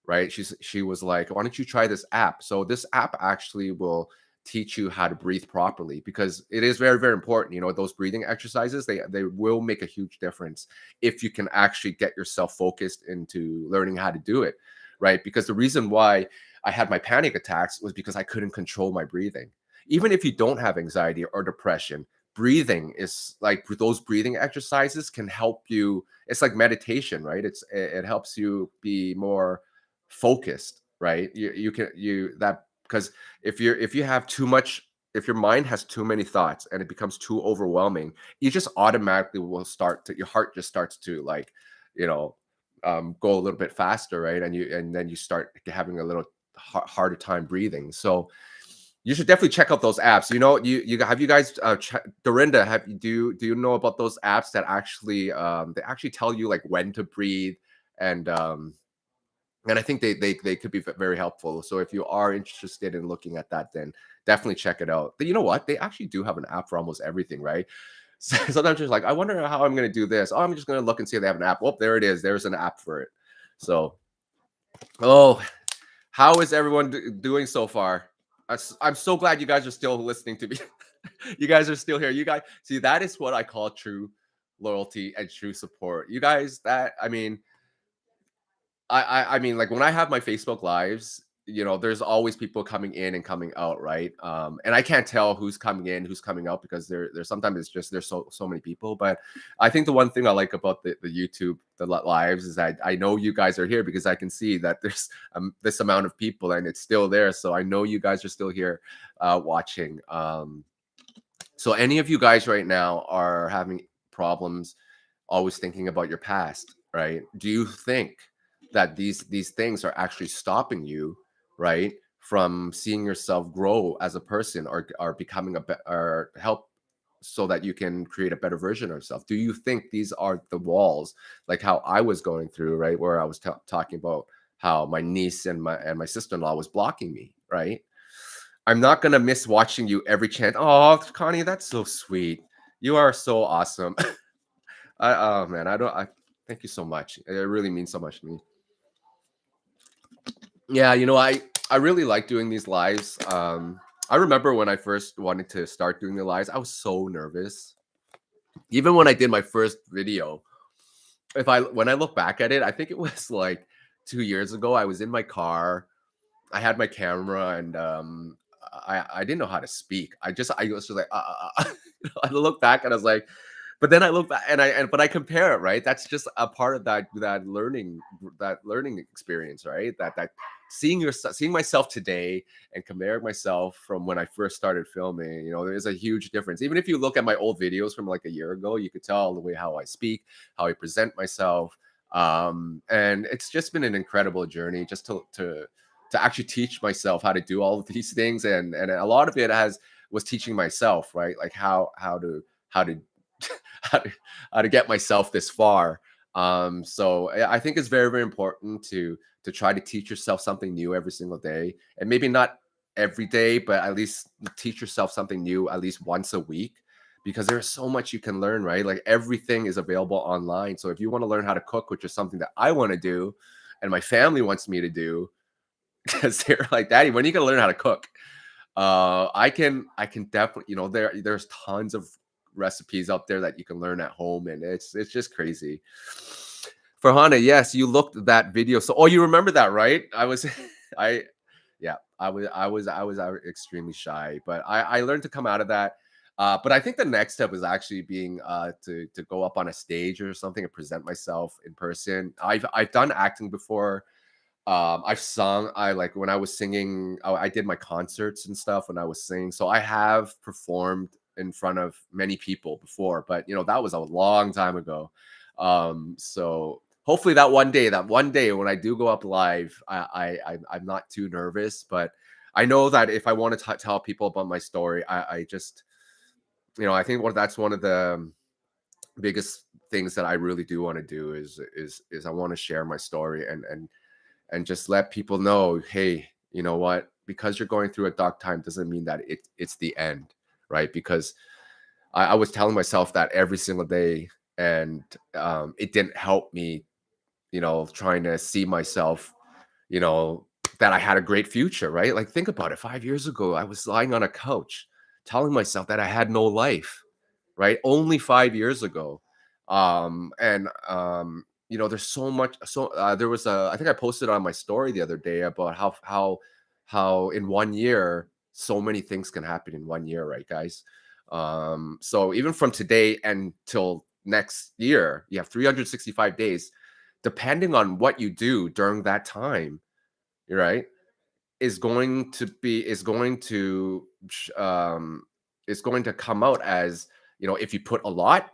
right? She was like, "Why don't you try this app?" So this app actually will teach you how to breathe properly, because it is very, very important. You know, those breathing exercises, they will make a huge difference if you can actually get yourself focused into learning how to do it, right? Because the reason why I had my panic attacks was because I couldn't control my breathing. Even if you don't have anxiety or depression, breathing is like, those breathing exercises can help you. It's like meditation, right? It helps you be more focused, right? You can you that because if you have too much, if your mind has too many thoughts and it becomes too overwhelming, you just automatically will start to, your heart just starts to, like, you know, go a little bit faster, right? And then you start having a little harder time breathing. So you should definitely check out those apps. You know, you have, you guys, Dorinda, do you know about those apps that actually, they actually tell you like when to breathe, and I think they could be very helpful. So if you are interested in looking at that, then definitely check it out. But you know what? They actually do have an app for almost everything, right? So sometimes you're like, I wonder how I'm going to do this. Oh, I'm just going to look and see if they have an app. Oh, there it is. There's an app for it. So, oh, how is everyone doing so far? I'm so glad you guys are still listening to me. You guys are still here. You guys, see, that is what I call true loyalty and true support. You guys, that, I mean, I mean, like, when I have my Facebook lives, you know, there's always people coming in and coming out, right? And I can't tell who's coming in, who's coming out, because there's sometimes it's just there's so many people. But I think the one thing I like about the YouTube lives is that I know you guys are here, because I can see that there's this amount of people and it's still there. So I know you guys are still here watching. So any of you guys right now are having problems always thinking about your past, right? Do you think that these things are actually stopping you, right, from seeing yourself grow as a person, or becoming or help, so that you can create a better version of yourself? Do you think these are the walls, like how I was going through, right, where I was talking about how my niece and my sister-in-law was blocking me, right? I'm not gonna miss watching you every chance. Oh, Connie, that's so sweet. You are so awesome. Oh man, I thank you so much. It really means so much to me. Yeah, you know, I really like doing these lives. I remember when I first wanted to start doing the lives, I was so nervous. Even when I did my first video, if I when I look back at it, I think it was like 2 years ago. I was in my car, I had my camera, and I didn't know how to speak. I was just like, I look back and I was like, but then I look back and but I compare it, right? That's just a part of that learning experience, right? That seeing myself today and comparing myself from when I first started filming, you know, there's a huge difference. Even if you look at my old videos from like a year ago, you could tell the way how I speak, how I present myself. And it's just been an incredible journey just to actually teach myself how to do all of these things, and a lot of it has was teaching myself, right, like how to how to how to get myself this far. So I think it's very, very important to try to teach yourself something new every single day, and maybe not every day, but at least teach yourself something new at least once a week, because there's so much you can learn, right? Like, everything is available online. So if you want to learn how to cook, which is something that I want to do and my family wants me to do, because they're like, "Daddy, when are you gonna learn how to cook?" I can definitely, you know, there's tons of recipes out there that you can learn at home, and it's just crazy. For Hana, yes, you looked that video. So, oh, you remember that, right? I was, I, yeah, I was extremely shy, but I learned to come out of that. But I think the next step is actually being to go up on a stage or something and present myself in person. I've done acting before. I've sung. I like when I was singing. I did my concerts and stuff when I was singing. So I have performed in front of many people before, but you know, that was a long time ago. So hopefully that one day when I do go up live, I'm not too nervous. But I know that if I want to tell people about my story, I just, you know, I think that's one of the biggest things that I really do want to do is I want to share my story, and just let people know, hey, you know what? Because you're going through a dark time doesn't mean that it's the end, right? Because I was telling myself that every single day, and it didn't help me, trying to see myself, you know, that I had a great future, right? Like, think about it. 5 years ago, I was lying on a couch telling myself that I had no life, right? Only 5 years ago. There's so much. There was I think I posted on my story the other day about how in 1 year, so many things can happen in 1 year, right, guys? So even from today until next year, you have 365 days. Depending on what you do during that time, right, sh- um, is going to come out as, if you put a lot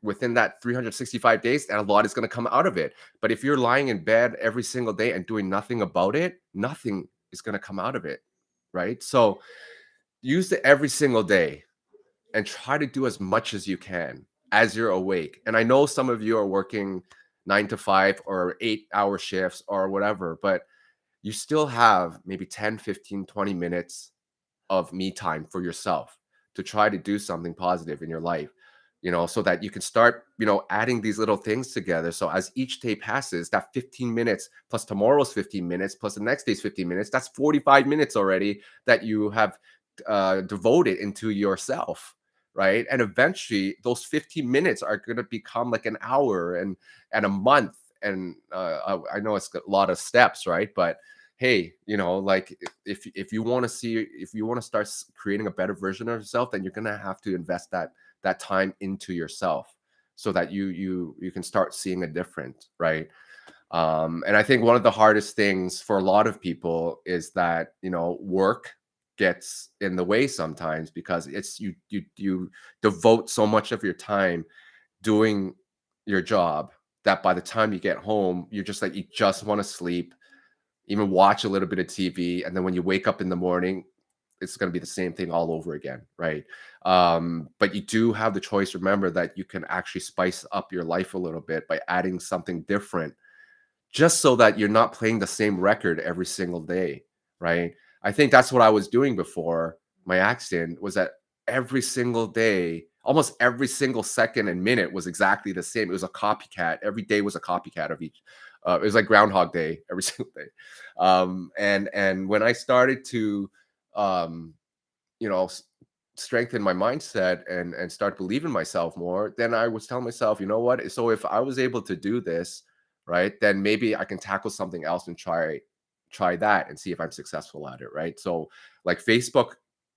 within that 365 days, and a lot is going to come out of it. But if you're lying in bed every single day and doing nothing about it, nothing is going to come out of it, right? So use it every single day and try to do as much as you can as you're awake. And I know some of you are working 9 to 5 or 8 hour shifts or whatever, but you still have maybe 10, 15, 20 minutes of me time for yourself to try to do something positive in your life, so that you can start, adding these little things together. So as each day passes, that 15 minutes plus tomorrow's 15 minutes plus the next day's 15 minutes, that's 45 minutes already that you have devoted into yourself. Right. And eventually those 15 minutes are going to become like an hour and a month. And I know it's a lot of steps, right? But hey, like, if you want to start creating a better version of yourself, then you're gonna have to invest that time into yourself so that you can start seeing a difference, right? And I think one of the hardest things for a lot of people is that, work gets in the way sometimes, because it's you devote so much of your time doing your job that by the time you get home, you're just like, you just want to sleep, even watch a little bit of TV, and then when you wake up in the morning, it's going to be the same thing all over again, right? But you do have the choice. Remember that you can actually spice up your life a little bit by adding something different, just so that you're not playing the same record every single day, right? I think that's what I was doing before my accident, was that every single day, almost every single second and minute was exactly the same. It was a copycat. Every day was a copycat of each. It was like Groundhog Day every single day. And when I started to, um, you know, s- strengthen my mindset and start believing myself more, then I was telling myself, you know what? So if I was able to do this, right, then maybe I can tackle something else and try that and see if I'm successful at it, right? So like Facebook,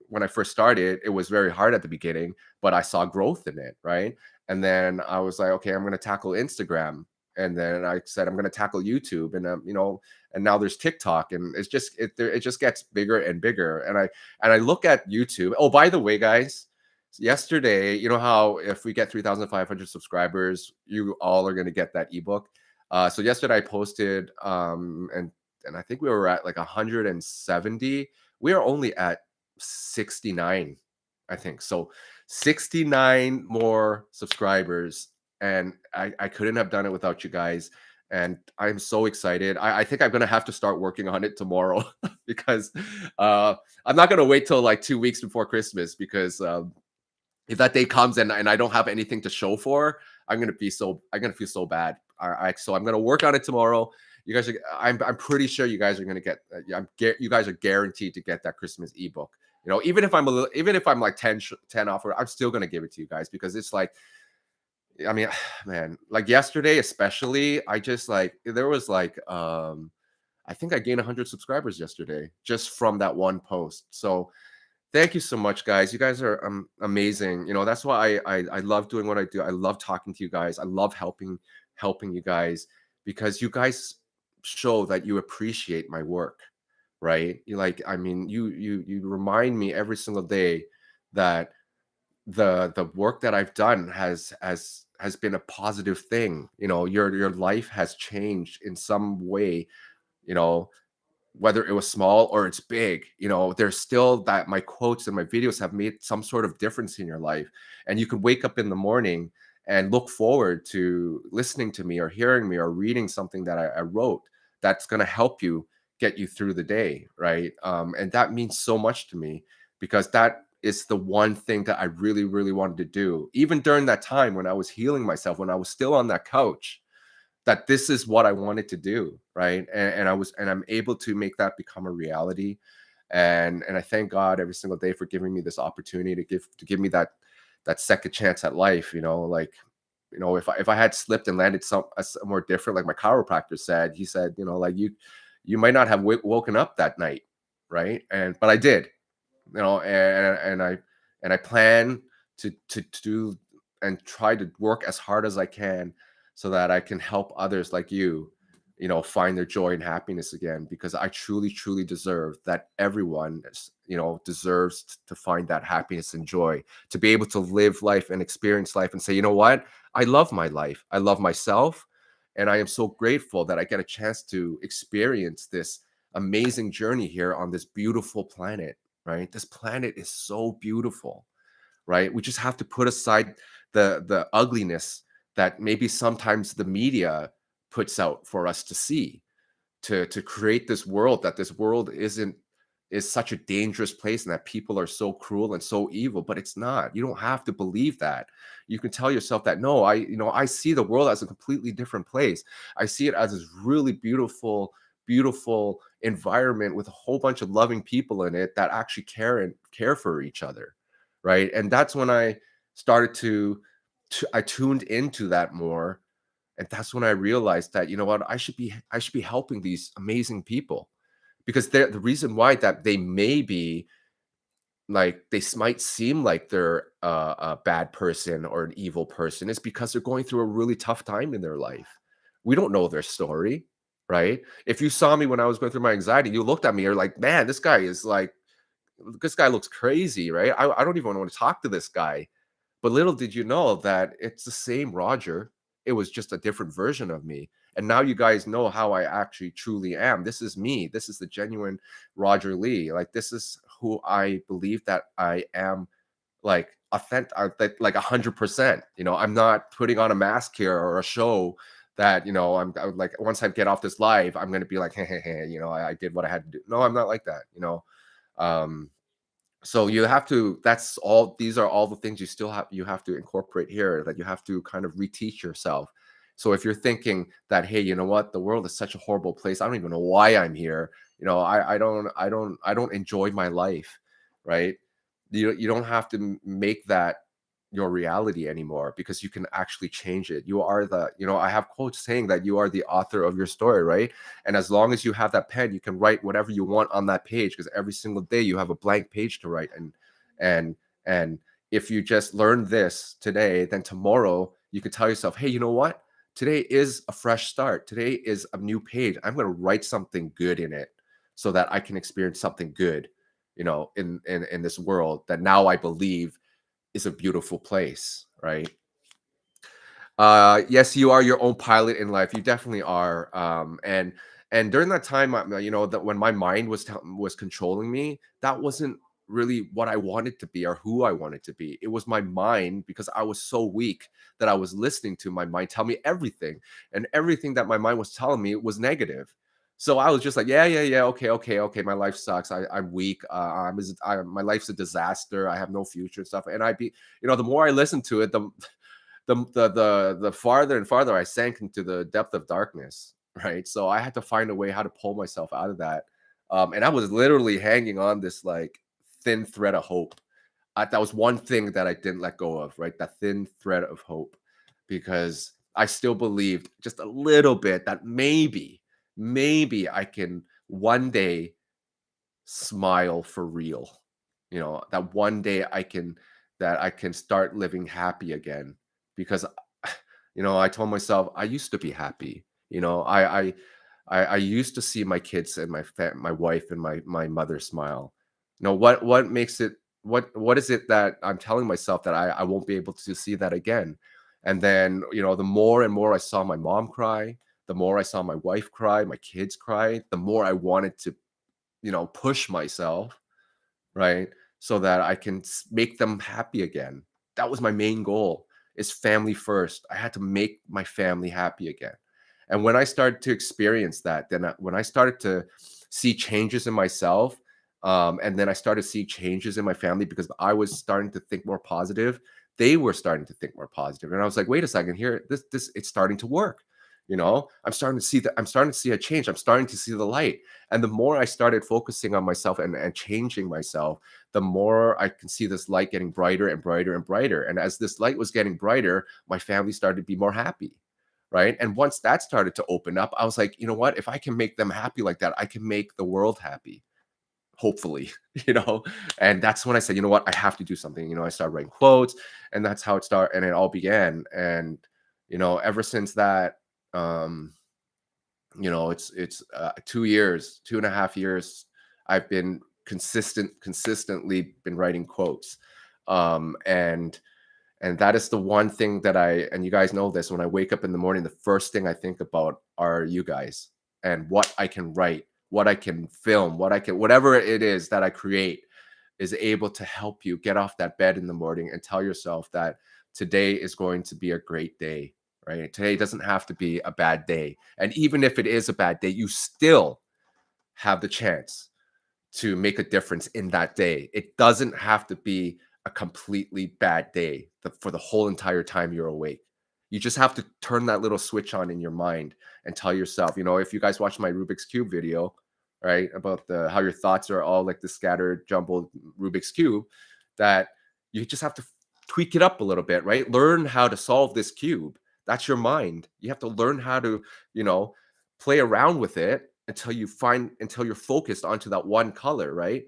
when I first started, it was very hard at the beginning, but I saw growth in it, right? And then I was like, okay, I'm going to tackle Instagram. And then I said, I'm going to tackle YouTube, and now there's TikTok, and it just gets bigger and bigger. And I look at YouTube. Oh, by the way, guys, yesterday, you know how if we get 3,500 subscribers, you all are going to get that ebook. So yesterday I posted, and I think we were at like 170. We are only at 69, I think. So 69 more subscribers, and I couldn't have done it without you guys. And I'm so excited. I think I'm gonna have to start working on it tomorrow because uh, I'm not gonna wait till like 2 weeks before Christmas, because if that day comes and I don't have anything to show for, I'm gonna feel so bad. So I'm gonna work on it tomorrow. You guys are I'm pretty sure you guys are gonna get you guys are guaranteed to get that Christmas ebook. Even if I'm like 10 off, I'm still gonna give it to you guys, because it's like, I mean, man, like yesterday especially, I just like there was like I think I gained 100 subscribers yesterday just from that one post. So thank you so much, guys. You guys are amazing. That's why I love doing what I do. I love talking to you guys. I love helping you guys, because you guys show that you appreciate my work, right? You like, I mean, you remind me every single day that the work that I've done has been a positive thing. Your life has changed in some way, you know, whether it was small or it's big. There's still that my quotes and my videos have made some sort of difference in your life. And you can wake up in the morning and look forward to listening to me or hearing me or reading something that I wrote that's going to help you get you through the day, right? And that means so much to me, because that is the one thing that I really, really wanted to do. Even during that time when I was healing myself, when I was still on that couch, that this is what I wanted to do, right? And I'm able to make that become a reality. And I thank God every single day for giving me this opportunity to give me that second chance at life. Like, if I had slipped and landed somewhere different, like my chiropractor said, he said, like, you might not have woken up that night, right? But I did, and I plan to do and try to work as hard as I can so that I can help others like find their joy and happiness again, because I truly, truly deserve that. Everyone deserves to find that happiness and joy, to be able to live life and experience life and say, you know what, I love my life, I love myself, and I am so grateful that I get a chance to experience this amazing journey here on this beautiful planet. Right? This planet is so beautiful, right? We just have to put aside the ugliness that maybe sometimes the media puts out for us to see, to create this world, that this world is such a dangerous place and that people are so cruel and so evil. But it's not. You don't have to believe that. You can tell yourself that, no, I see the world as a completely different place. I see it as this really beautiful, beautiful environment with a whole bunch of loving people in it that actually care for each other, right? And that's when I started I tuned into that more. And that's when I realized that, you know what, I should be helping these amazing people, because the reason why that they may be, like, might seem like they're a bad person or an evil person, is because they're going through a really tough time in their life. We don't know their story, right? If you saw me when I was going through my anxiety, you looked at me, you're like, man, this guy looks crazy, right? I don't even want to talk to this guy. But little did you know that it's the same Roger. It was just a different version of me. And now you guys know how I actually truly am. This is me. This is the genuine Roger Lee. Like, this is who I believe that I am, like authentic, like 100%. I'm not putting on a mask here or a show that, I would, like, once I get off this live, I'm gonna be like, hey, hey, hey, I did what I had to do. No, I'm not like that. Um, so you have to that's all these are all the things you have to incorporate here, that you have to kind of reteach yourself. So if you're thinking that, hey, you know what, the world is such a horrible place, I don't even know why I'm here, I don't enjoy my life, right? You don't have to make that your reality anymore, because you can actually change it. I have quotes saying that you are the author of your story, right? And as long as you have that pen, you can write whatever you want on that page, because every single day you have a blank page to write. And and if you just learn this today, then tomorrow you can tell yourself, hey, you know what, today is a fresh start, today is a new page, I'm going to write something good in it, so that I can experience something good, in this world that now I believe is a beautiful place, right? Yes, you are your own pilot in life. You definitely are. And during that time, that when my mind was controlling me, that wasn't really what I wanted to be or who I wanted to be. It was my mind, because I was so weak that I was listening to my mind tell me everything, and everything that my mind was telling me was negative. So I was just like, yeah, yeah, yeah, okay, okay, okay. My life sucks. I'm weak. My life's a disaster. I have no future and stuff. And the more I listened to it, the farther and farther I sank into the depth of darkness, right? So I had to find a way how to pull myself out of that. And I was literally hanging on this, like, thin thread of hope. That was one thing that I didn't let go of, right? That thin thread of hope, because I still believed just a little bit that maybe I can one day smile for real. That one day I can start living happy again, because I told myself I used to be happy. I used to see my kids and my wife and my mother smile. What makes it what is it that I'm telling myself that I won't be able to see that again? And then, the more and more I saw my mom cry, the more I saw my wife cry, my kids cry, the more I wanted to, push myself, right? So that I can make them happy again. That was my main goal, is family first. I had to make my family happy again. And when I started to experience that, when I started to see changes in myself, And then I started to see changes in my family because I was starting to think more positive. They were starting to think more positive, and I was like, "Wait a second here. This it's starting to work." I'm starting to see that. I'm starting to see a change. I'm starting to see the light. And the more I started focusing on myself and changing myself, the more I can see this light getting brighter and brighter and brighter. And as this light was getting brighter, my family started to be more happy. Right. And once that started to open up, I was like, you know what? If I can make them happy like that, I can make the world happy, hopefully. you know. And that's when I said, you know what? I have to do something. I started writing quotes, and that's how it started. And it all began. And, ever since that, um, it's 2 years, 2.5 years. I've been consistently been writing quotes. And that is the one thing that and you guys know this, when I wake up in the morning, the first thing I think about are you guys and what I can write, what I can film, whatever it is that I create is able to help you get off that bed in the morning and tell yourself that today is going to be a great day, right? Today doesn't have to be a bad day. And even if it is a bad day, you still have the chance to make a difference in that day. It doesn't have to be a completely bad day for the whole entire time you're awake. You just have to turn that little switch on in your mind and tell yourself, if you guys watch my Rubik's Cube video, right, about the how your thoughts are all like the scattered, jumbled Rubik's Cube, that you just have to tweak it up a little bit, right? Learn how to solve this cube. That's your mind. You have to learn how to, you know, play around with it until you're focused onto that one color, right?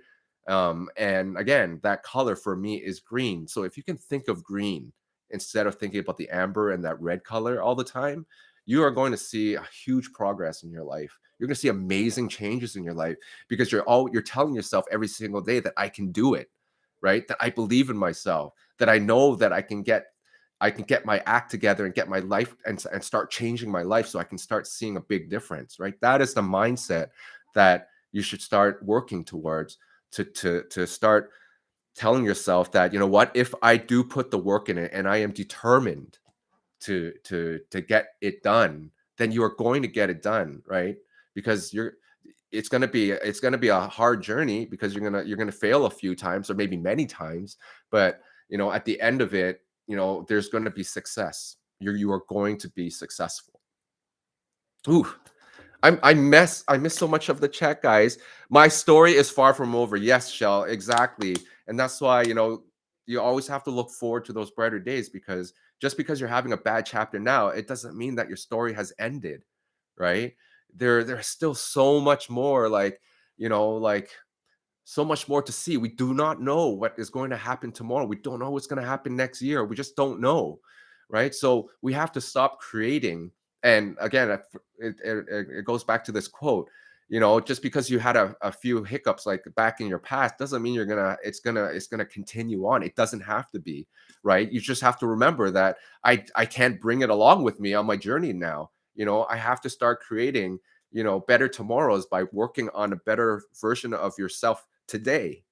And again, that color for me is green. So if you can think of green instead of thinking about the amber and that red color all the time, you are going to see a huge progress in your life. You're going to see amazing changes in your life because you're telling yourself every single day that I can do it, right? That I believe in myself, that I know that I can get my act together and get my life and start changing my life so I can start seeing a big difference, right? That is the mindset that you should start working towards to start telling yourself that, you know what, if I do put the work in it and I am determined to get it done, then you are going to get it done, right? Because it's gonna be a hard journey because you're gonna fail a few times or maybe many times, but at the end of it, there's gonna be success. You are going to be successful. Ooh, I miss so much of the chat, guys. My story is far from over. Yes, Shell, exactly. And that's why, you always have to look forward to those brighter days, because just because you're having a bad chapter now, it doesn't mean that your story has ended, right? There's still so much more, like so much more to see. We do not know what is going to happen tomorrow. We don't know what's going to happen next year. We just don't know, right? So we have to stop creating. And again, it goes back to this quote. Just because you had a few hiccups like back in your past doesn't mean it's gonna continue on. It doesn't have to be, right? You just have to remember that I can't bring it along with me on my journey now. I have to start creating better tomorrows by working on a better version of yourself today,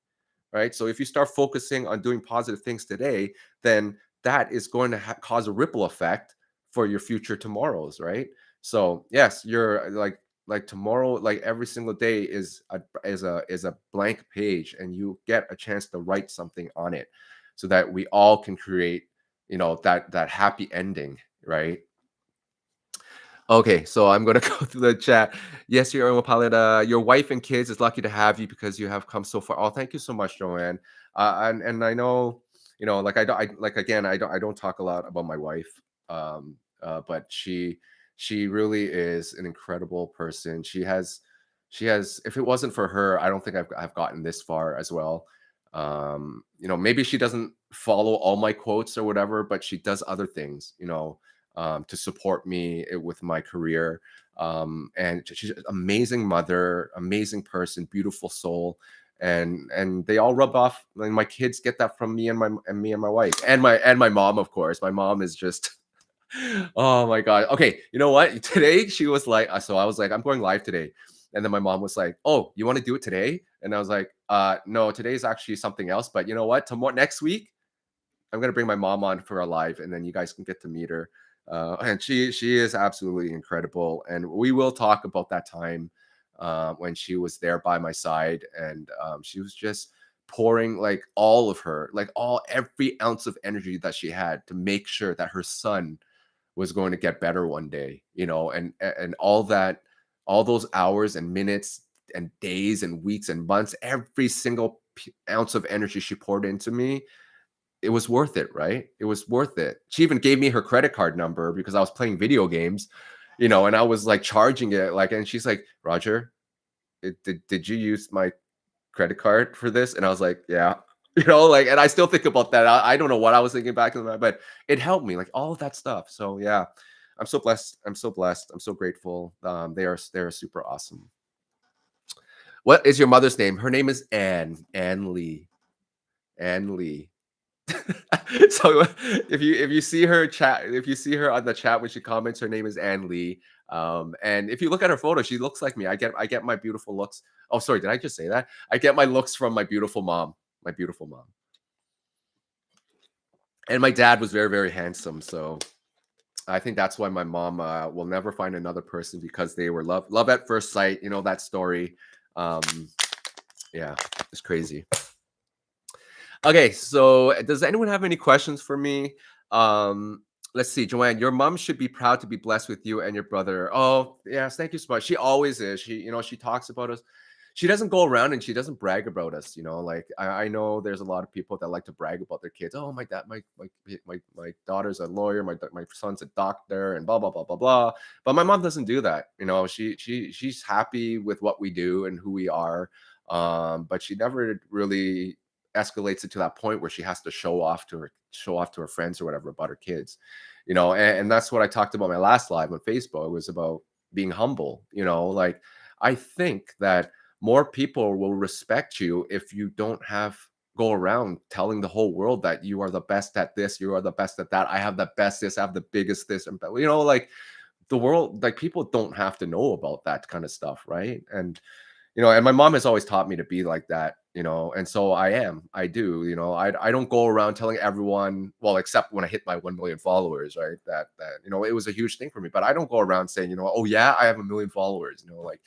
right? So if you start focusing on doing positive things today, then that is going to cause a ripple effect for your future tomorrows, right? So yes, you're like tomorrow, like every single day is a blank page, and you get a chance to write something on it, so that we all can create, that happy ending, right? Okay, so I'm gonna go through the chat. Yes, your own pilot. Your wife and kids is lucky to have you because you have come so far. Oh, thank you so much, Joanne. And I know, like I don't talk a lot about my wife. But she really is an incredible person. She has. If it wasn't for her, I don't think I've gotten this far as well. Maybe she doesn't follow all my quotes or whatever, but she does other things. To support me with my career. And she's an amazing mother, amazing person, beautiful soul, and they all rub off. And my kids get that from me and my wife and my mom, of course. My mom is just. Oh my god. Okay, you know what? Today she was like, so I was like, I'm going live today. And then my mom was like, "Oh, you want to do it today?" And I was like, no, today is actually something else. But you know what? Tomorrow, next week, I'm gonna bring my mom on for a live, and then you guys can get to meet her. And she is absolutely incredible, and we will talk about that time when she was there by my side, and she was just pouring like all of her, like all every ounce of energy that she had to make sure that her son was going to get better one day, and all that, all those hours and minutes and days and weeks and months, every single ounce of energy she poured into me, it was worth it, right? It was worth it. She even gave me her credit card number because I was playing video games, and I was like charging it, like, and she's like, Roger, did you use my credit card for this? And I was like, yeah. Like, and I still think about that. I don't know what I was thinking back in the, but it helped me, like all of that stuff. So yeah, I'm so blessed. I'm so blessed. I'm so grateful. They are super awesome. What is your mother's name? Her name is Anne. Anne Lee. Anne Lee. So if you see her chat, if you see her on the chat when she comments, her name is Anne Lee. And if you look at her photo, she looks like me. I get my beautiful looks. Oh, sorry, did I just say that? I get my looks from my beautiful mom. My beautiful mom. And my dad was very, very handsome. So I think that's why my mom will never find another person, because they were love at first sight. You know that story. Um, yeah, it's crazy. Okay, so does anyone have any questions for me? Um, let's see, Joanne, your mom should be proud to be blessed with you and your brother. Oh, yes, thank you so much. She always is. She talks about us. She doesn't go around and she doesn't brag about us. Like I know there's a lot of people that like to brag about their kids. Oh, my dad, my daughter's a lawyer, my son's a doctor, and blah blah blah blah blah. But my mom doesn't do that. She's happy with what we do and who we are. But she never really escalates it to that point where she has to show off to her friends or whatever about her kids. And that's what I talked about my last live on Facebook. It was about being humble. Like, I think that more people will respect you if you don't have go around telling the whole world that you are the best at this, you are the best at that, I have the best this, I have the biggest this, and like, the world, like, people don't have to know about that kind of stuff, right? And my mom has always taught me to be like that, and so I do, I don't go around telling everyone, well, except when I hit my 1 million followers, right? It was a huge thing for me, but I don't go around saying, oh yeah, I have 1 million followers, like,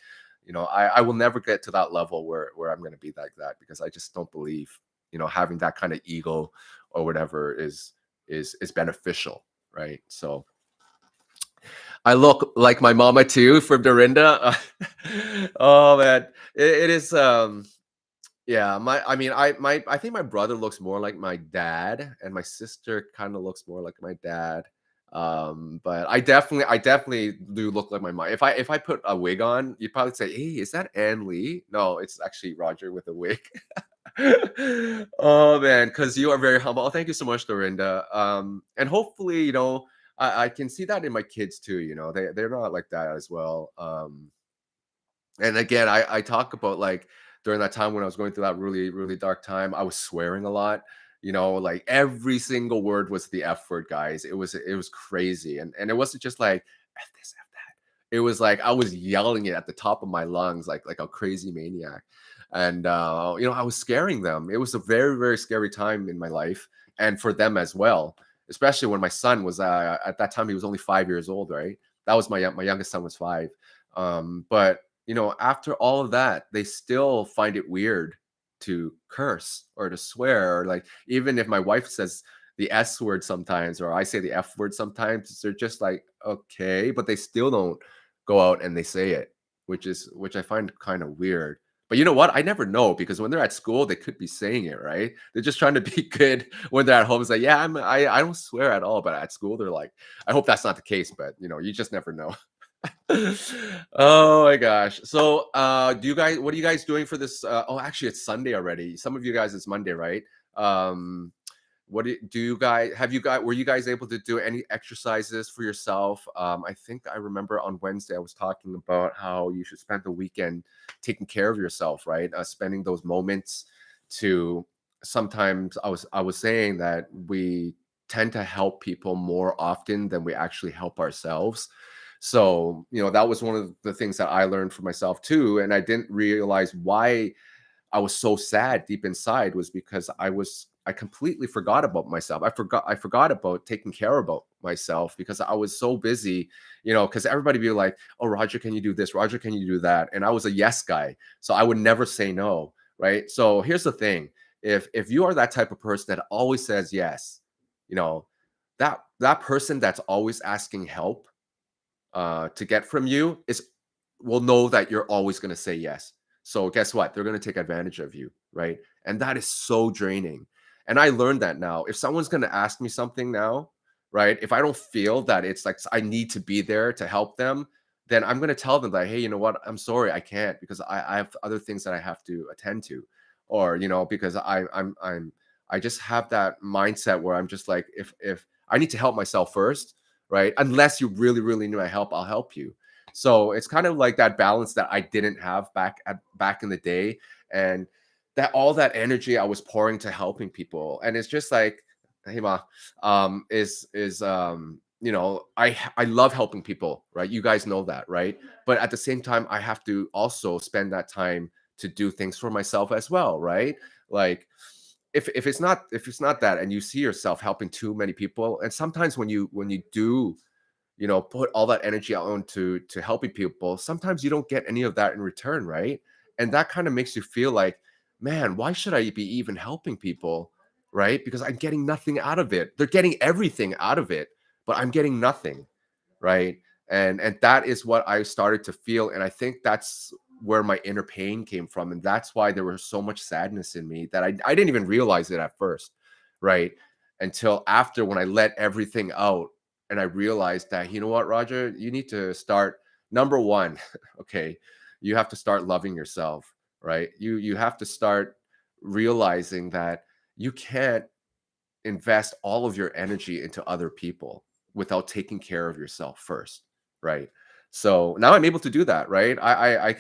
I will never get to that level where I'm going to be like that, because I just don't believe, having that kind of ego or whatever is beneficial, right? So I look like my mama too, from Dorinda. Oh man, it is. Yeah, I think my brother looks more like my dad, and my sister kind of looks more like my dad. But I definitely do look like my mom. If I put a wig on, you'd probably say, "Hey, is that Ann Lee?" No, it's actually Roger with a wig. Oh man, because you are very humble. Oh, thank you so much, Dorinda. And hopefully, I can see that in my kids too. They're not like that as well. And again, I talk about, like, during that time when I was going through that really, really dark time, I was swearing a lot. Like, every single word was the F word, guys. It was crazy. And it wasn't just like F this, F that. It was like I was yelling it at the top of my lungs, like a crazy maniac. And I was scaring them. It was a very, very scary time in my life, and for them as well. Especially when my son was at that time, he was only 5 years old, right? That was my youngest son was 5. But after all of that, they still find it weird to curse or to swear, or, like, even if my wife says the S word sometimes, or I say the F word sometimes, they're just like, okay, but they still don't go out and they say it, which I find kind of weird. But you know what? I never know, because when they're at school, they could be saying it, right? They're just trying to be good. When they're at home, it's like, yeah, I don't swear at all, but at school, they're like, I hope that's not the case, but you just never know. Oh my gosh. So, what are you guys doing for this? Oh, actually, it's Sunday already. Some of you guys, it's Monday, right? Um, do you guys were you guys able to do any exercises for yourself? I think I remember on Wednesday I was talking about how you should spend the weekend taking care of yourself, right? Spending those moments to sometimes I was saying that we tend to help people more often than we actually help ourselves. So, that was one of the things that I learned for myself too. And I didn't realize why I was so sad deep inside, was because I completely forgot about myself. I forgot about taking care about myself because I was so busy, because everybody be like, "Oh, Roger, can you do this? Roger, can you do that?" And I was a yes guy, so I would never say no, right? So here's the thing: if you are that type of person that always says yes, you know, that person that's always asking help to get from you is will know that you're always going to say yes. So guess what? They're going to take advantage of you, right? And that is so draining. And I learned that now. If someone's going to ask me something now, right? If I don't feel that it's like I need to be there to help them, then I'm going to tell them that, hey, you know what? I'm sorry, I can't because I have other things that I have to attend to, or because I just have that mindset where I'm just like, if I need to help myself first, right? Unless you really, really need my help, I'll help you. So it's kind of like that balance that I didn't have back in the day, and that all that energy I was pouring to helping people, and it's just like, hey ma, is I love helping people, right? You guys know that, right? But at the same time, I have to also spend that time to do things for myself as well, right? Like if it's not that and you see yourself helping too many people, and sometimes when you do put all that energy out to helping people, sometimes you don't get any of that in return, right? And that kind of makes you feel like, man, why should I be even helping people, right? Because I'm getting nothing out of it. They're getting everything out of it, but I'm getting nothing, right? And that is what I started to feel, and I think that's where my inner pain came from, and that's why there was so much sadness in me that I didn't even realize it at first, right? Until after, when I let everything out and I realized that, you know what, Roger, you need to start, number one, okay, you have to start loving yourself, right? You have to start realizing that you can't invest all of your energy into other people without taking care of yourself first, right? So now I'm able to do that, right? I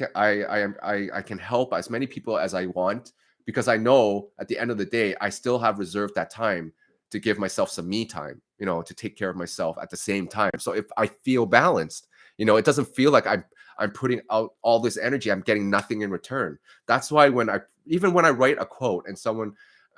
can help as many people as I want because I know at the end of the day I still have reserved that time to give myself some me time, to take care of myself at the same time. So if I feel balanced, it doesn't feel like I'm putting out all this energy, I'm getting nothing in return. That's why when I write a quote and someone,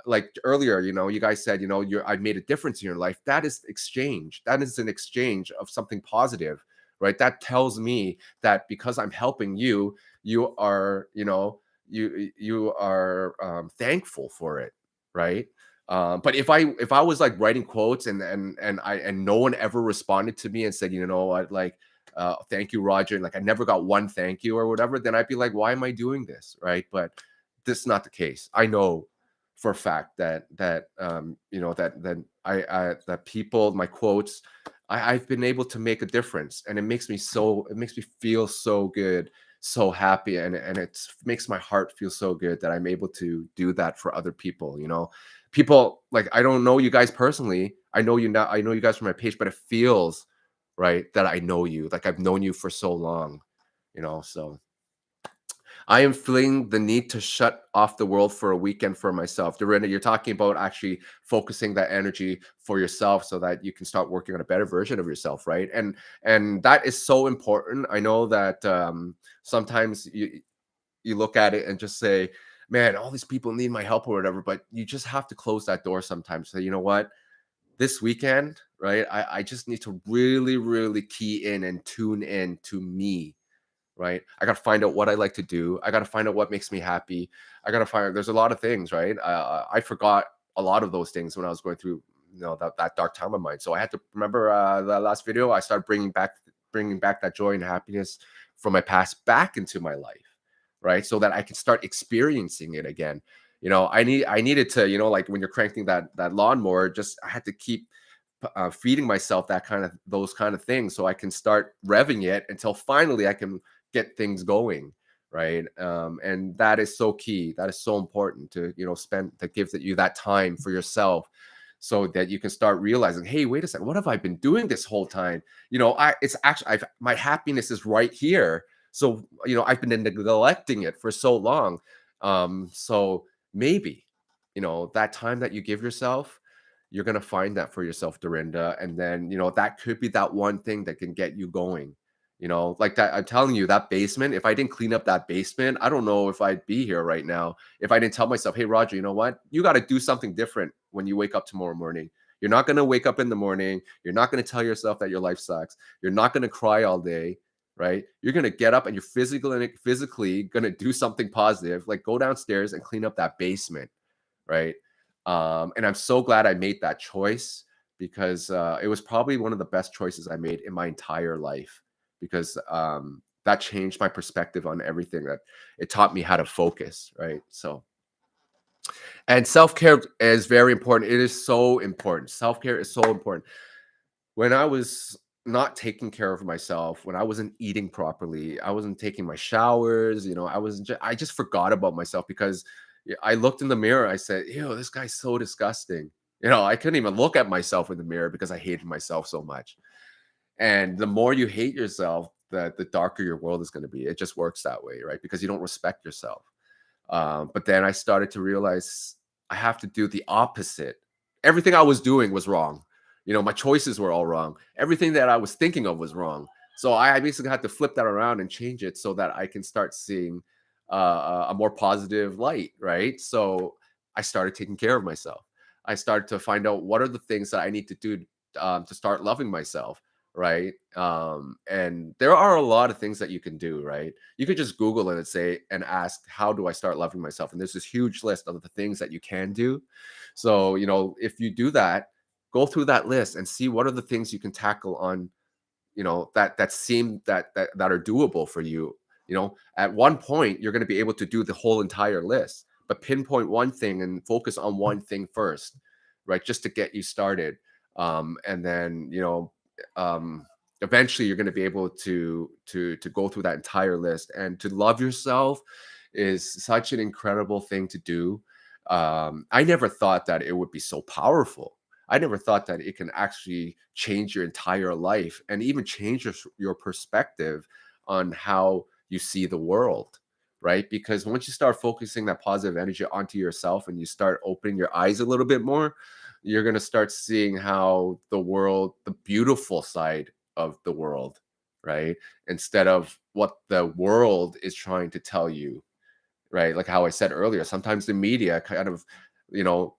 like earlier, you guys said, I made a difference in your life. That is exchange. That is an exchange of something positive, right? That tells me that because I'm helping you, you are, you are thankful for it, right? But if I was like writing quotes and no one ever responded to me and said, you know what, like, thank you, Roger, and like I never got one thank you or whatever, then I'd be like, why am I doing this, right? But this is not the case. I know for a fact that that people, my quotes, I've been able to make a difference, and it makes me feel so good, so happy, and it makes my heart feel so good that I'm able to do that for other people. People, like, I don't know you guys personally. I know you guys from my page, but it feels right that I know you, like I've known you for so long. So I am feeling the need to shut off the world for a weekend for myself. Dorinda, you're talking about actually focusing that energy for yourself so that you can start working on a better version of yourself, right? And that is so important. I know that sometimes you look at it and just say, "Man, all these people need my help or whatever," but you just have to close that door sometimes. So you know what? This weekend, right? I just need to really, really key in and tune in to me, right? I got to find out what I like to do. I got to find out what makes me happy. I got to find, there's a lot of things, right? I forgot a lot of those things when I was going through, that dark time of mine. So I had to remember the last video. I started bringing back that joy and happiness from my past back into my life, right? So that I can start experiencing it again. I needed to, like when you're cranking that lawnmower, just I had to keep feeding myself those kind of things so I can start revving it until finally I can get things going, right? And that is so key. That is so important to spend, to give you that time for yourself so that you can start realizing, hey, wait a second, what have I been doing this whole time? It's actually, my happiness is right here. So I've been neglecting it for so long. So maybe that time that you give yourself, you're going to find that for yourself, Dorinda. And then, that could be that one thing that can get you going. Like that, I'm telling you, that basement, if I didn't clean up that basement, I don't know if I'd be here right now. If I didn't tell myself, hey, Roger, you know what? You got to do something different when you wake up tomorrow morning. You're not going to wake up in the morning. You're not going to tell yourself that your life sucks. You're not going to cry all day, right? You're going to get up and you're physically going to do something positive, like go downstairs and clean up that basement, right? And I'm so glad I made that choice because it was probably one of the best choices I made in my entire life because that changed my perspective on everything. That it taught me how to focus, right? So, and self care is very important. It is so important. Self care is so important. When I was not taking care of myself, when I wasn't eating properly, I wasn't taking my showers, I just forgot about myself because I looked in the mirror, I said, "Ew, this guy's so disgusting." I couldn't even look at myself in the mirror because I hated myself so much. And the more you hate yourself, the darker your world is going to be. It just works that way, right? Because you don't respect yourself. But then I started to realize I have to do the opposite. Everything I was doing was wrong. My choices were all wrong. Everything that I was thinking of was wrong. So I basically had to flip that around and change it so that I can start seeing a more positive light, right? So I started taking care of myself. I started to find out what are the things that I need to do to start loving myself, right? And there are a lot of things that you can do, right? You could just Google it and say and ask, how do I start loving myself? And there's this huge list of the things that you can do. So, if you do that, go through that list and see what are the things you can tackle on, that seem that are doable for you. At one point, you're going to be able to do the whole entire list, but pinpoint one thing and focus on one thing first, right? Just to get you started. And then, um, eventually you're going to be able to go through that entire list. And to love yourself is such an incredible thing to do. I never thought that it would be so powerful. I never thought that it can actually change your entire life and even change your perspective on how you see the world, right? Because once you start focusing that positive energy onto yourself and you start opening your eyes a little bit more, you're going to start seeing how the world, the beautiful side of the world, right? Instead of what the world is trying to tell you, right? Like how I said earlier, sometimes the media kind of, you know,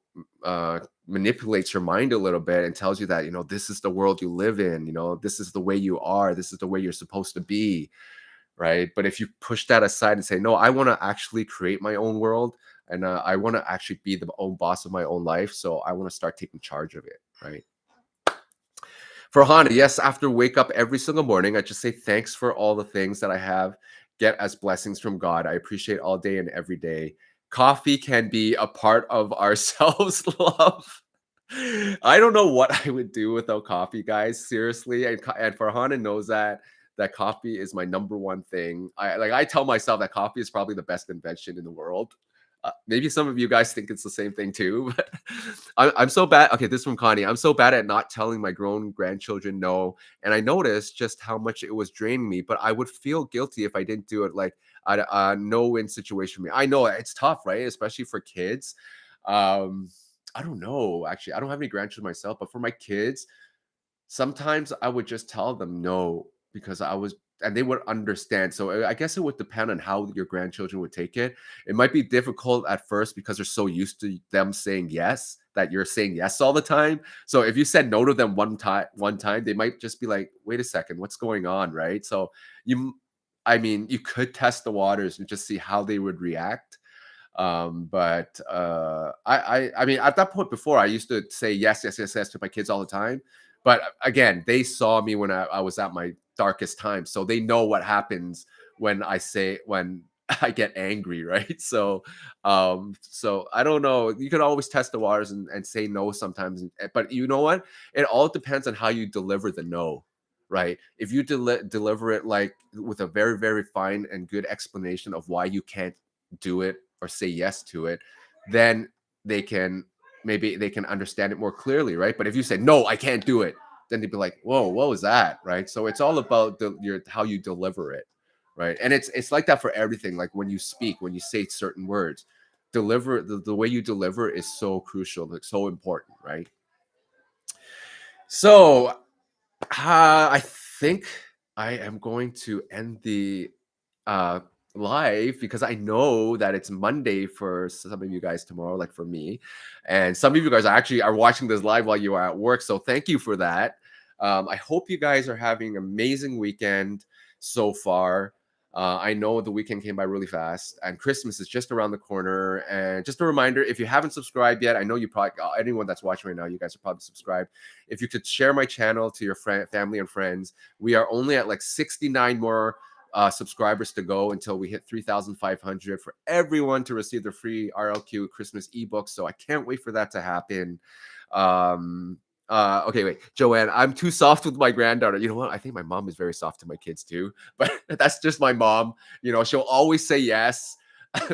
manipulates your mind a little bit and tells you that, this is the world you live in, this is the way you are, this is the way you're supposed to be, right? But if you push that aside and say, no, I want to actually create my own world and I want to actually be the own boss of my own life. So I want to start taking charge of it, right? For Hana, yes, after wake up every single morning, I just say thanks for all the things that I have get as blessings from God. I appreciate all day and every day. Coffee can be a part of our self-love. I don't know what I would do without coffee, guys. Seriously, and Farhana knows that coffee is my number one thing. I tell myself that coffee is probably the best invention in the world. Maybe some of you guys think it's the same thing too, but I'm so bad. Okay, this is from Connie. I'm so bad at not telling my grown grandchildren no, and I noticed just how much it was draining me. But I would feel guilty if I didn't do it. Like a no-win situation for me. I know it's tough, right? Especially for kids. Um, I don't know. Actually, I don't have any grandchildren myself, but for my kids, sometimes I would just tell them no because and they would understand. So I guess it would depend on how your grandchildren would take it. It might be difficult at first because they're so used to them saying yes that you're saying yes all the time. So if you said no to them one time, they might just be like, "Wait a second, what's going on?" Right? So you, I mean, you could test the waters and just see how they would react. But I mean, at that point before, I used to say yes, yes, yes, yes to my kids all the time. But again, they saw me when I was at my darkest time, so they know what happens when I get angry, right? So I don't know. You can always test the waters and say no sometimes, but you know what? It all depends on how you deliver the no, right? If you deliver it like with a very, very fine and good explanation of why you can't do it or say yes to it, then they can maybe they can understand it more clearly, right? But if you say no, I can't do it, then they'd be like, whoa, what was that, right? So it's all about your how you deliver it, right? And it's like that for everything. Like when you speak, when you say certain words, deliver the way you deliver is so crucial, like so important, right? So I think I am going to end the uh live because I know that it's Monday for some of you guys tomorrow, like for me. And some of you guys actually are watching this live while you are at work. So thank you for that. I hope you guys are having an amazing weekend so far. I know the weekend came by really fast, and Christmas is just around the corner. And just a reminder, if you haven't subscribed yet, I know you probably, anyone that's watching right now, you guys are probably subscribed. If you could share my channel to your family and friends, we are only at like 69 more subscribers to go until we hit 3,500 for everyone to receive their free RLQ Christmas ebook. So I can't wait for that to happen. Um, okay, wait, Joanne, I'm too soft with my granddaughter. You know what? I think my mom is very soft to my kids too, but that's just my mom. You know, she'll always say yes.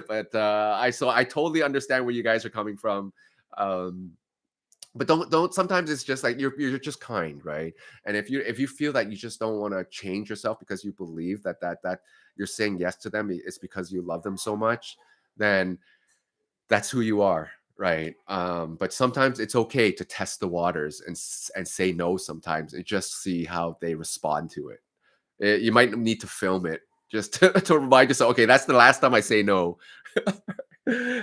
But I totally understand where you guys are coming from. Um, but don't sometimes it's just like you're just kind, right? And if you feel that you just don't want to change yourself because you believe that you're saying yes to them, it's because you love them so much, then that's who you are, right? But sometimes it's okay to test the waters and say no sometimes and just see how they respond to it. You might need to film it just to remind yourself, okay, that's the last time I say no.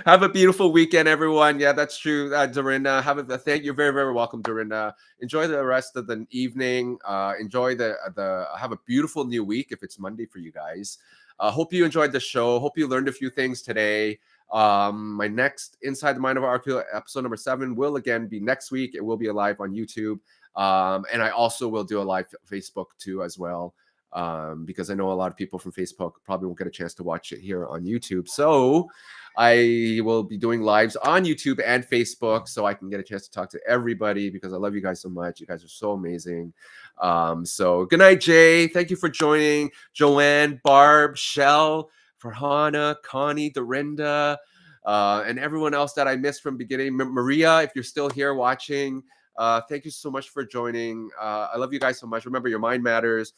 Have a beautiful weekend, everyone. Yeah, that's true. Dorinda, thank you. Very, very welcome, Dorinda. Enjoy the rest of the evening. Enjoy the have a beautiful new week if it's Monday for you guys. Hope you enjoyed the show. Hope you learned a few things today. My next Inside the Mind of RQ episode number 7 will again be next week. It will be live on YouTube. And I also will do a live Facebook too as well. Because I know a lot of people from Facebook probably won't get a chance to watch it here on YouTube. So I will be doing lives on YouTube and Facebook so I can get a chance to talk to everybody because I love you guys so much. You guys are so amazing. So good night, Jay. Thank you for joining. Joanne, Barb, Shell, Farhana, Connie, Dorinda, and everyone else that I missed from beginning. Maria, if you're still here watching, thank you so much for joining. I love you guys so much. Remember, your mind matters.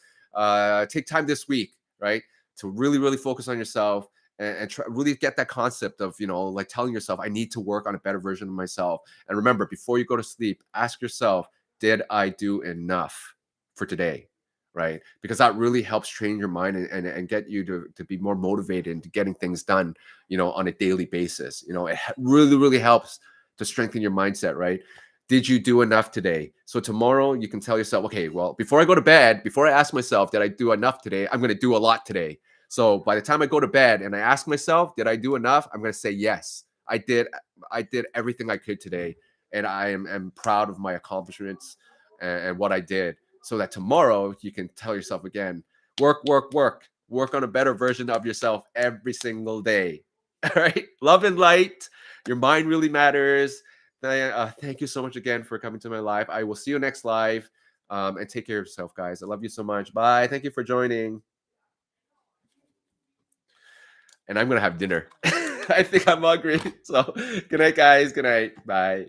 Take time this week, right, to really, really focus on yourself and try, really get that concept of, like telling yourself, I need to work on a better version of myself. And remember, before you go to sleep, ask yourself, did I do enough for today? Right? Because that really helps train your mind and get you to be more motivated into getting things done, on a daily basis. It really, really helps to strengthen your mindset, right? Did you do enough today? So tomorrow you can tell yourself, okay, well, before I go to bed, before I ask myself, did I do enough today? I'm going to do a lot today. So by the time I go to bed and I ask myself, did I do enough? I'm going to say, yes, I did. I did everything I could today. And I am proud of my accomplishments and what I did, so that tomorrow you can tell yourself again, work, work, work on a better version of yourself every single day. All right. Love and light. Your mind really matters. Thank you so much again for coming to my live. I will see you next live. And take care of yourself, guys. I love you so much. Bye. Thank you for joining. And I'm going to have dinner. I think I'm hungry. So good night, guys. Good night. Bye.